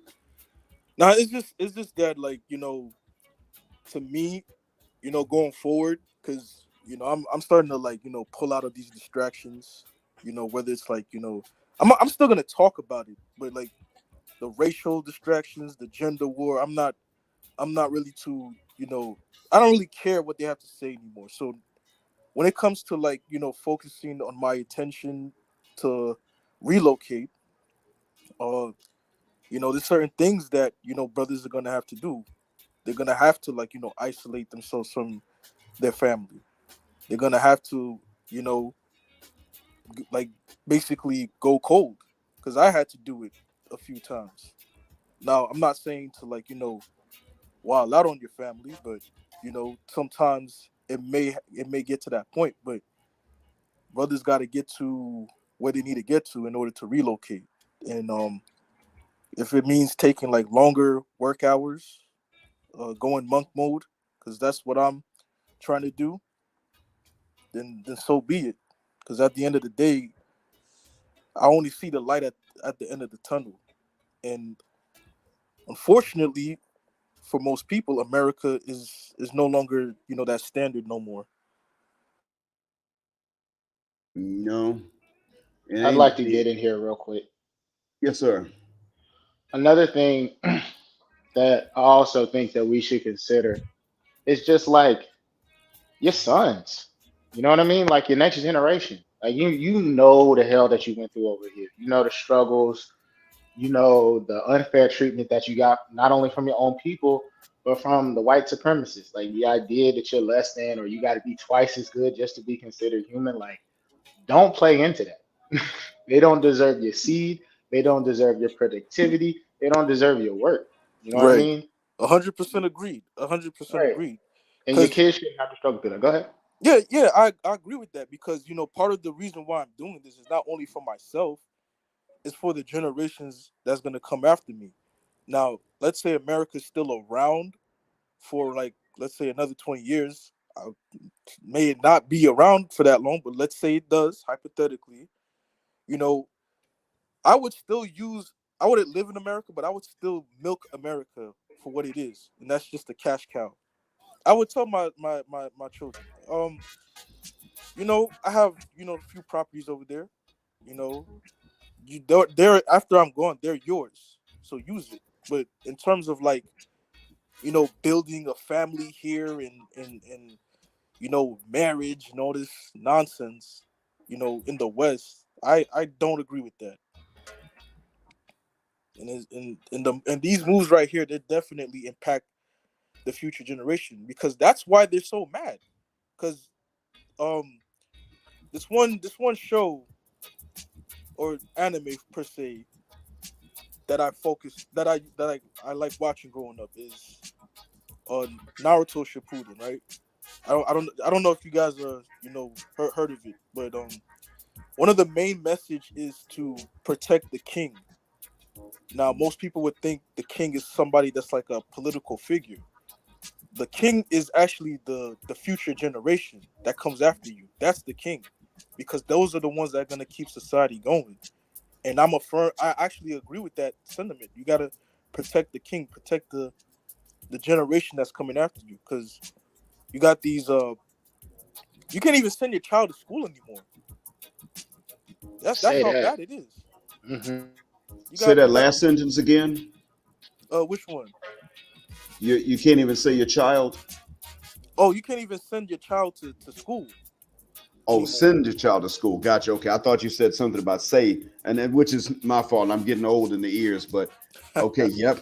Now it's just that, like, to me, going forward, because I'm starting to, like, pull out of these distractions. Whether it's like, I'm still gonna talk about it, but like the racial distractions, the gender war, I'm not really too, I don't really care what they have to say anymore. So when it comes to, like, focusing on my attention to relocate, uh there's certain things that brothers are gonna have to do. They're gonna have to, like, isolate themselves from their family. They're gonna have to, you know, like, basically go cold, because I had to do it a few times. Now, I'm not saying to, like, wild out on your family, but sometimes it may get to that point. But brothers got to get to where they need to get to in order to relocate. And if it means taking, like, longer work hours, going monk mode, because that's what I'm trying to do, then so be it. Because at the end of the day, I only see the light at the end of the tunnel. And unfortunately, for most people, America is no longer, that standard no more. No, it I'd ain't. like to get in here real quick. Yes, sir. Another thing that I also think that we should consider is just like your sons. You know what I mean? Like your next generation. Like you know the hell that you went through over here. You know the struggles, you know the unfair treatment that you got not only from your own people, but from the white supremacists. Like the idea that you're less than or you gotta be twice as good just to be considered human. Like, don't play into that. They don't deserve your seed. They don't deserve your productivity. They don't deserve your work. You know what I Right. mean? 100% agreed. 100% Right. agreed. And your Because kids shouldn't have to struggle through that. Go ahead. yeah, I agree with that, because part of the reason why I'm doing this is not only for myself, it's for the generations that's gonna come after me. Now, let's say America's still around for, like, let's say another 20 years. I may not be around for that long, but let's say it does, hypothetically. You know, I would still use. I wouldn't live in America, but I would still milk America for what it is, and that's just a cash cow. I would tell my children, I have, a few properties over there. You know, they're after I'm gone, they're yours, so use it. But in terms of, like, building a family here, and marriage and all this nonsense, in the West. I don't agree with that. And these moves right here, they definitely impact the future generation, because that's why they're so mad. Because um this one show or anime per se that I like watching growing up is Naruto Shippuden, right? I don't know if you guys heard of it, but one of the main message is to protect the king. Now, most people would think the king is somebody that's like a political figure. The king is actually the future generation that comes after you. That's the king, because those are the ones that are gonna keep society going. And I actually agree with that sentiment. You gotta protect the king, protect the generation that's coming after you, because you got these you can't even send your child to school anymore. That's Say how that. bad it is. Hmm. You Say got that you got last sentence again. which one? You can't even say your child. Oh, you can't even send your child to school Oh, anymore. send your child to school. Gotcha. Okay, I thought you said something about say, and then, which is my fault. I'm getting old in the ears, but okay, yep.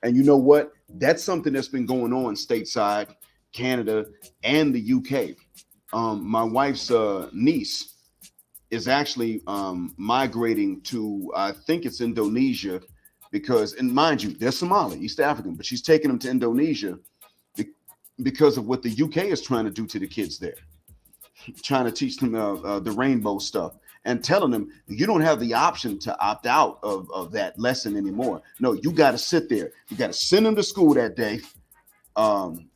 And you know what? That's something that's been going on stateside, Canada, and the UK. My wife's niece is actually migrating to, I think it's Indonesia, because, and mind you, they're Somali, East African, but she's taking them to Indonesia because of what the UK is trying to do to the kids there, trying to teach them the rainbow stuff and telling them you don't have the option to opt out of that lesson anymore. No, you got to sit there. You got to send them to school that day. Um,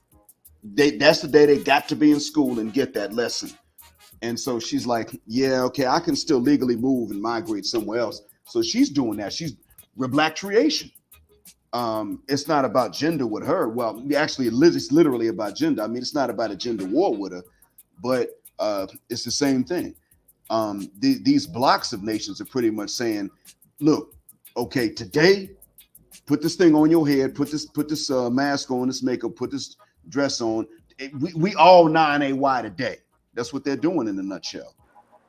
that's the day they got to be in school and get that lesson. And so she's like, yeah, okay, I can still legally move and migrate somewhere else. So she's doing that. She's repatriation. It's not about gender with her. Well, actually, it's literally about gender. I mean, it's not about a gender war with her, but it's the same thing. These blocks of nations are pretty much saying, look, okay, today, put this thing on your head, put this mask on, this makeup, put this dress on. We all 9AY today. That's what they're doing in a nutshell.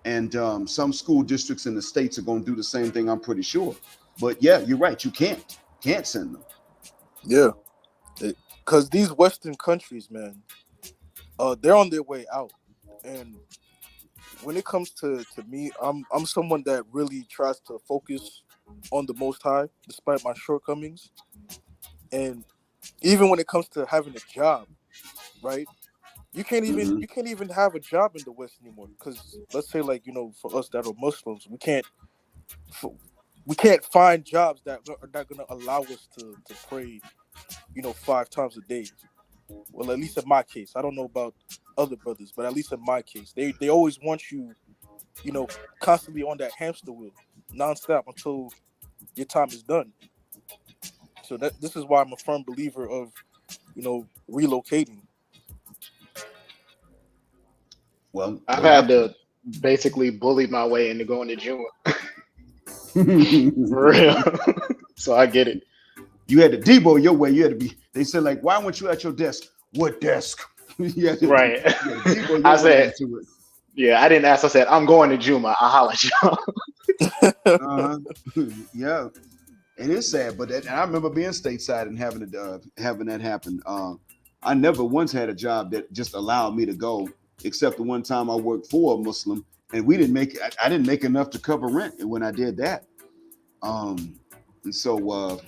And some school districts in the states are going to do the same thing, I'm pretty sure. But yeah, you're right. You can't send them. Yeah, because these Western countries, man, they're on their way out. And when it comes to me, I'm someone that really tries to focus on the Most High despite my shortcomings. And even when it comes to having a job, right? Mm-hmm. You can't even have a job in the West anymore, because let's say, like, for us that are Muslims, f- we can't find jobs that are not gonna allow us to pray, 5 times a day. Well, at least in my case, I don't know about other brothers, but at least in my case, they always want you, you know, constantly on that hamster wheel, nonstop until your time is done. So this is why I'm a firm believer of, relocating. Well, I've you have had to basically bully my way into going to Juma for to. real. So I get it. You had to Debo your way. You had to be. They said, like, why weren't you at your desk? What desk? you had to, Right. you had to Debo I your way said, into it. yeah, I didn't ask. I said, I'm going to Juma. I'll holler at y'all. Uh-huh. Yeah, it is sad, but and I remember being stateside and having that happen. I never once had a job that just allowed me to go, except the one time I worked for a Muslim, and we didn't make. I didn't make enough to cover rent, and when I did that, and so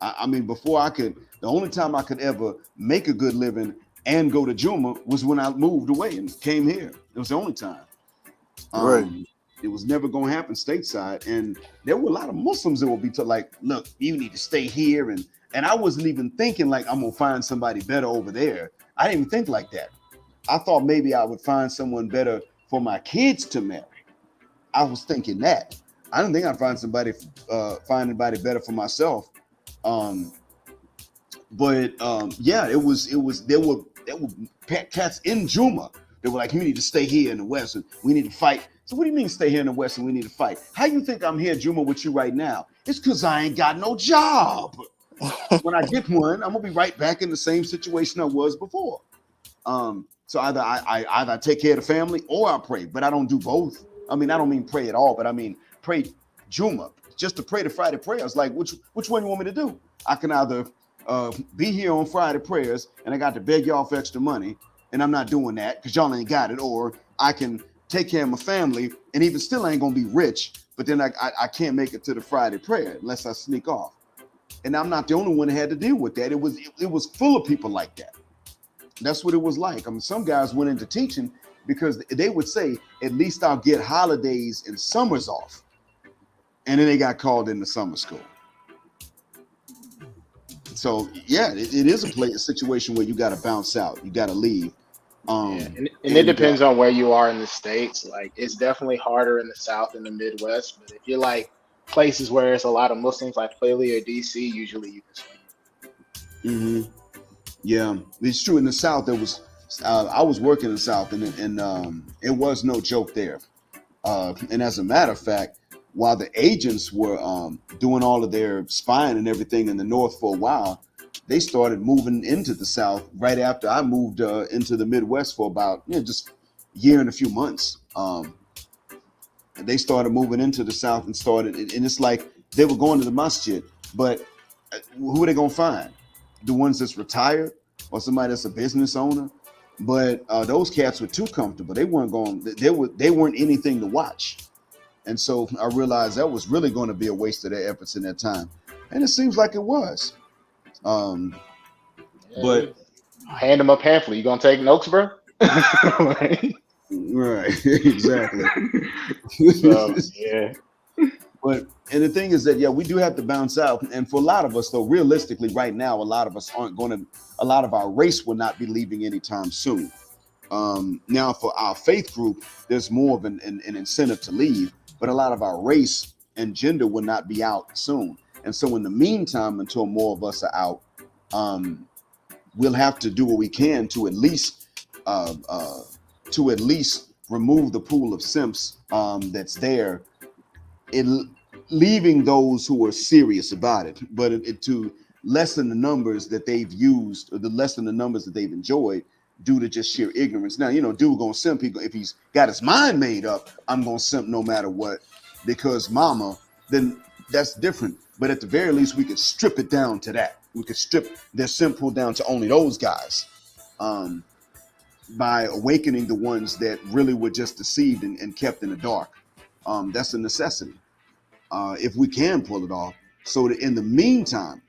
I mean, before I could, the only time I could ever make a good living and go to Juma was when I moved away and came here. It was the only time. Right. Um, it was never going to happen stateside, and there were a lot of Muslims that would be like, "Look, you need to stay here," and I wasn't even thinking like I'm gonna find somebody better over there. I didn't even think like that. I thought maybe I would find someone better for my kids to marry. I was thinking that. I didn't think I'd find anybody better for myself. Um, but yeah, it was there were pet cats in Juma. They were like, you need to stay here in the West and we need to fight. So what do you mean stay here in the West and we need to fight? How you think I'm here, Juma, with you right now? It's because I ain't got no job. When I get one, I'm gonna be right back in the same situation I was before. So I either take care of the family or I pray, but I don't do both. I mean, I don't mean pray at all, but I mean pray Juma, just to pray the Friday prayers. Like which one you want me to do? I can either be here on Friday prayers and I got to beg y'all for extra money, and I'm not doing that because y'all ain't got it, or I can take care of my family and even still ain't gonna be rich, but then I can't make it to the Friday prayer unless I sneak off. And I'm not the only one that had to deal with that. It was full of people like that. That's what it was like. I mean, some guys went into teaching because they would say, at least I'll get holidays and summers off. And then they got called into summer school. So yeah, it is a situation where you got to bounce out. You got to leave. Yeah, and it depends on where you are in the states. Like, it's definitely harder in the South and the Midwest. But if you're like places where it's a lot of Muslims, like Philly or DC, usually you can swing it. Mm-hmm. Yeah, it's true. In the South, I was working in the South, and it was no joke there. And as a matter of fact, while the agents were doing all of their spying and everything in the North for a while, they started moving into the South right after I moved into the Midwest for about just a year and a few months. And they started moving into the South and it's like they were going to the masjid, but who are they gonna find? The ones that's retired or somebody that's a business owner? But those cats were too comfortable. They weren't going. They weren't anything to watch. And so I realized that was really going to be a waste of their efforts in that time, and it seems like it was. But hand them a pamphlet. You gonna take notes, bro? Like, right, exactly. so yeah. But and the thing is that we do have to bounce out, and for a lot of us, though, realistically, right now, a lot of us aren't going to. A lot of our race will not be leaving anytime soon. Now, for our faith group, there's more of an incentive to leave, but a lot of our race and gender will not be out soon. And so, in the meantime, until more of us are out, we'll have to do what we can to at least remove the pool of simps that's there, leaving those who are serious about it, but to lessen the numbers that they've used, or the lessen the numbers that they've enjoyed due to just sheer ignorance. Now, dude gonna simp if he's got his mind made up. I'm gonna simp no matter what because mama. Then that's different. But at the very least, we could strip it down to that. We could strip their simp pool down to only those guys, by awakening the ones that really were just deceived and kept in the dark. That's a necessity if we can pull it off. So that in the meantime,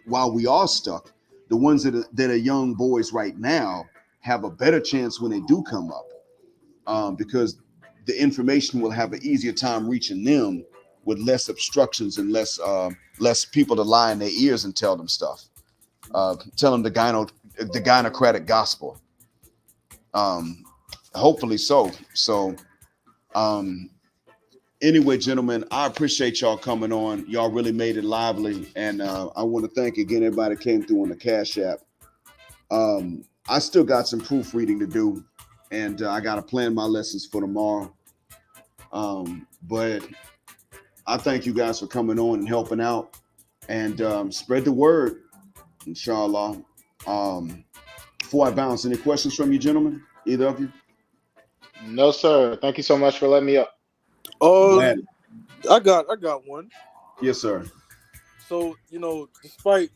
while we are stuck, the ones that are young boys right now have a better chance when they do come up, because the information will have an easier time reaching them with less obstructions and less people to lie in their ears and tell them stuff. Tell them the gynocratic gospel. Hopefully so. So anyway, gentlemen, I appreciate y'all coming on. Y'all really made it lively, and I want to thank again everybody that came through on the Cash App. I still got some proofreading to do, and I got to plan my lessons for tomorrow. But I thank you guys for coming on and helping out, and spread the word, inshallah. Before I bounce, any questions from you, gentlemen? Either of you? No, sir. Thank you so much for letting me up. Glad. I got one. Yes, sir. So, despite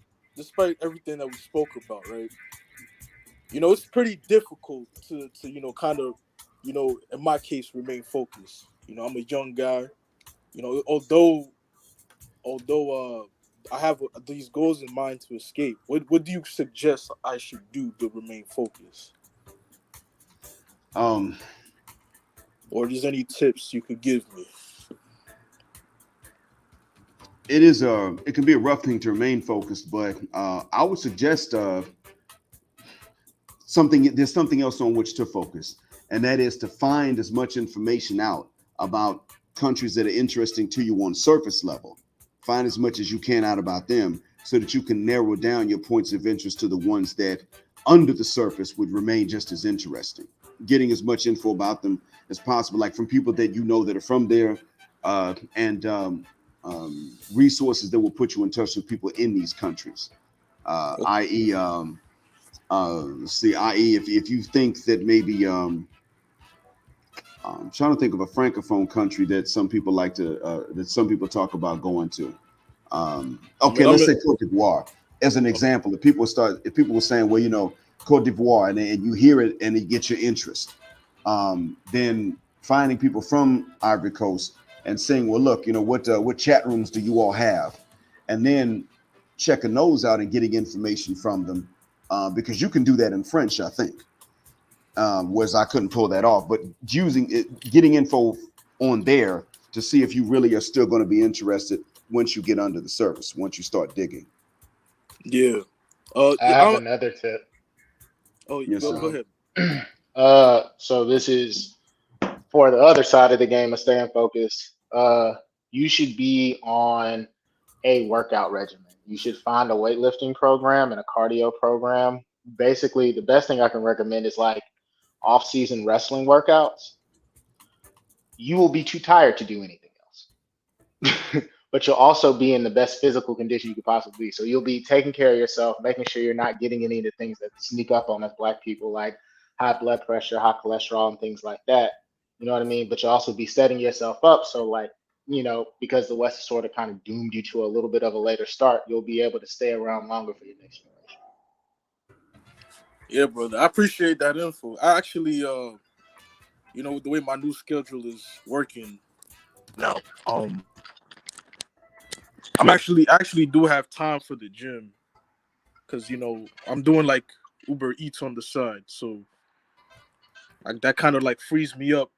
everything that we spoke about, right? It's pretty difficult to kind of, in my case, remain focused. I'm a young guy. Although I have these goals in mind to escape, what do you suggest I should do to remain focused? Or is there any tips you could give me? It can be a rough thing to remain focused, but I would suggest there's something else on which to focus, and that is to find as much information out about countries that are interesting to you on surface level. Find as much as you can out about them so that you can narrow down your points of interest to the ones that under the surface would remain just as interesting. Getting as much info about them as possible, like from people that that are from there, and resources that will put you in touch with people in these countries, i.e. Let's see, i.e., if you think that maybe I'm trying to think of a francophone country that some people like to that some people talk about going to. Okay, let's say Cote d'Ivoire as an example. If people were saying, well, Cote d'Ivoire, and you hear it and it gets your interest, then finding people from Ivory Coast and saying, well, look, what chat rooms do you all have, and then checking those out and getting information from them, because you can do that in French, I think. Whereas I couldn't pull that off, but using it, getting info on there to see if you really are still going to be interested once you get under the surface, once you start digging. Yeah. I have another tip. Oh, yes, go ahead. So this is for the other side of the game of staying focused. You should be on a workout regimen. You should find a weightlifting program and a cardio program. Basically, the best thing I can recommend is like off-season wrestling workouts. You will be too tired to do anything else. But you'll also be in the best physical condition you could possibly be. So you'll be taking care of yourself, making sure you're not getting any of the things that sneak up on us Black people, like high blood pressure, high cholesterol, and things like that. You know what I mean? But you'll also be setting yourself up so, like, because the West is sort of kind of doomed you to a little bit of a later start, you'll be able to stay around longer for your next generation. Yeah, brother. I appreciate that info. I actually, the way my new schedule is working now, I actually do have time for the gym because I'm doing like Uber Eats on the side, so that kind of like frees me up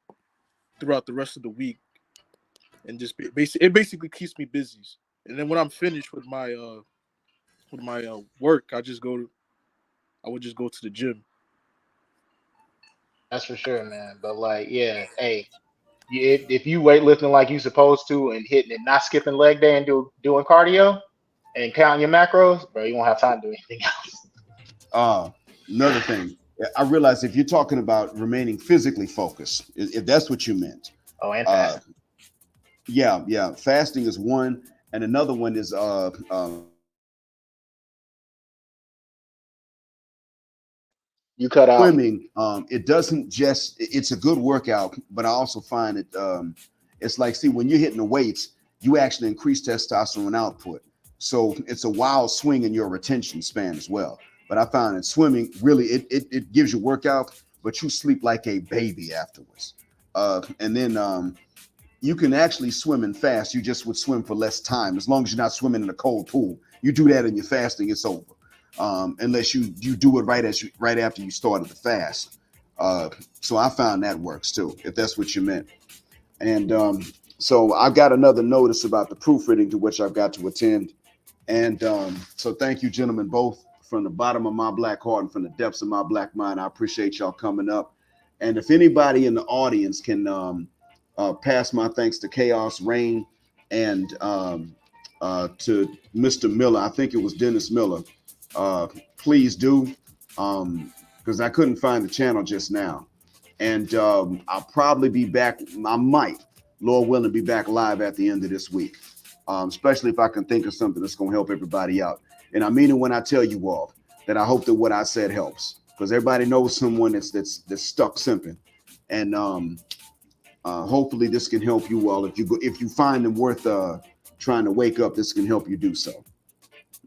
throughout the rest of the week, and just it basically keeps me busy. And then when I'm finished with my work, I would just go to the gym. That's for sure, man. But like, yeah, hey, if you weightlifting like you supposed to and hitting it, not skipping leg day and doing cardio and counting your macros, bro, you won't have time to do anything else. Another thing, I realize if you're talking about remaining physically focused, if that's what you meant. Oh, and fasting. Yeah, fasting is one, and another one is You cut out. swimming. It doesn't just, it's a good workout, but I also find it it's like, see, when you're hitting the weights, you actually increase testosterone output, so it's a wild swing in your retention span as well. But I found that swimming really, it gives you workout, but you sleep like a baby afterwards. And then you can actually swim and fast. You just would swim for less time, as long as you're not swimming in a cold pool. You do that in your fasting, it's over. Unless you do it right after you started the fast. So I found that works too, if that's what you meant. And so I've got another notice about the proofreading to which I've got to attend. And so thank you, gentlemen, both from the bottom of my black heart and from the depths of my black mind. I appreciate y'all coming up. And if anybody in the audience can pass my thanks to Chaos Rain and to Mr. Miller, I think it was Dennis Miller. Please do, because I couldn't find the channel just now. And I'll probably be back. I might, Lord willing, be back live at the end of this week, especially if I can think of something that's going to help everybody out. And I mean it when I tell you all that I hope that what I said helps, because everybody knows someone that's stuck simping. And hopefully this can help you all. If you find them worth trying to wake up, this can help you do so.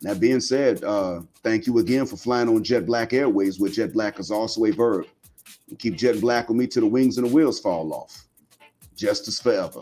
That being said, thank you again for flying on Jet Black Airways, where Jet Black is also a verb. And keep Jet Black with me till the wings and the wheels fall off. Justice forever.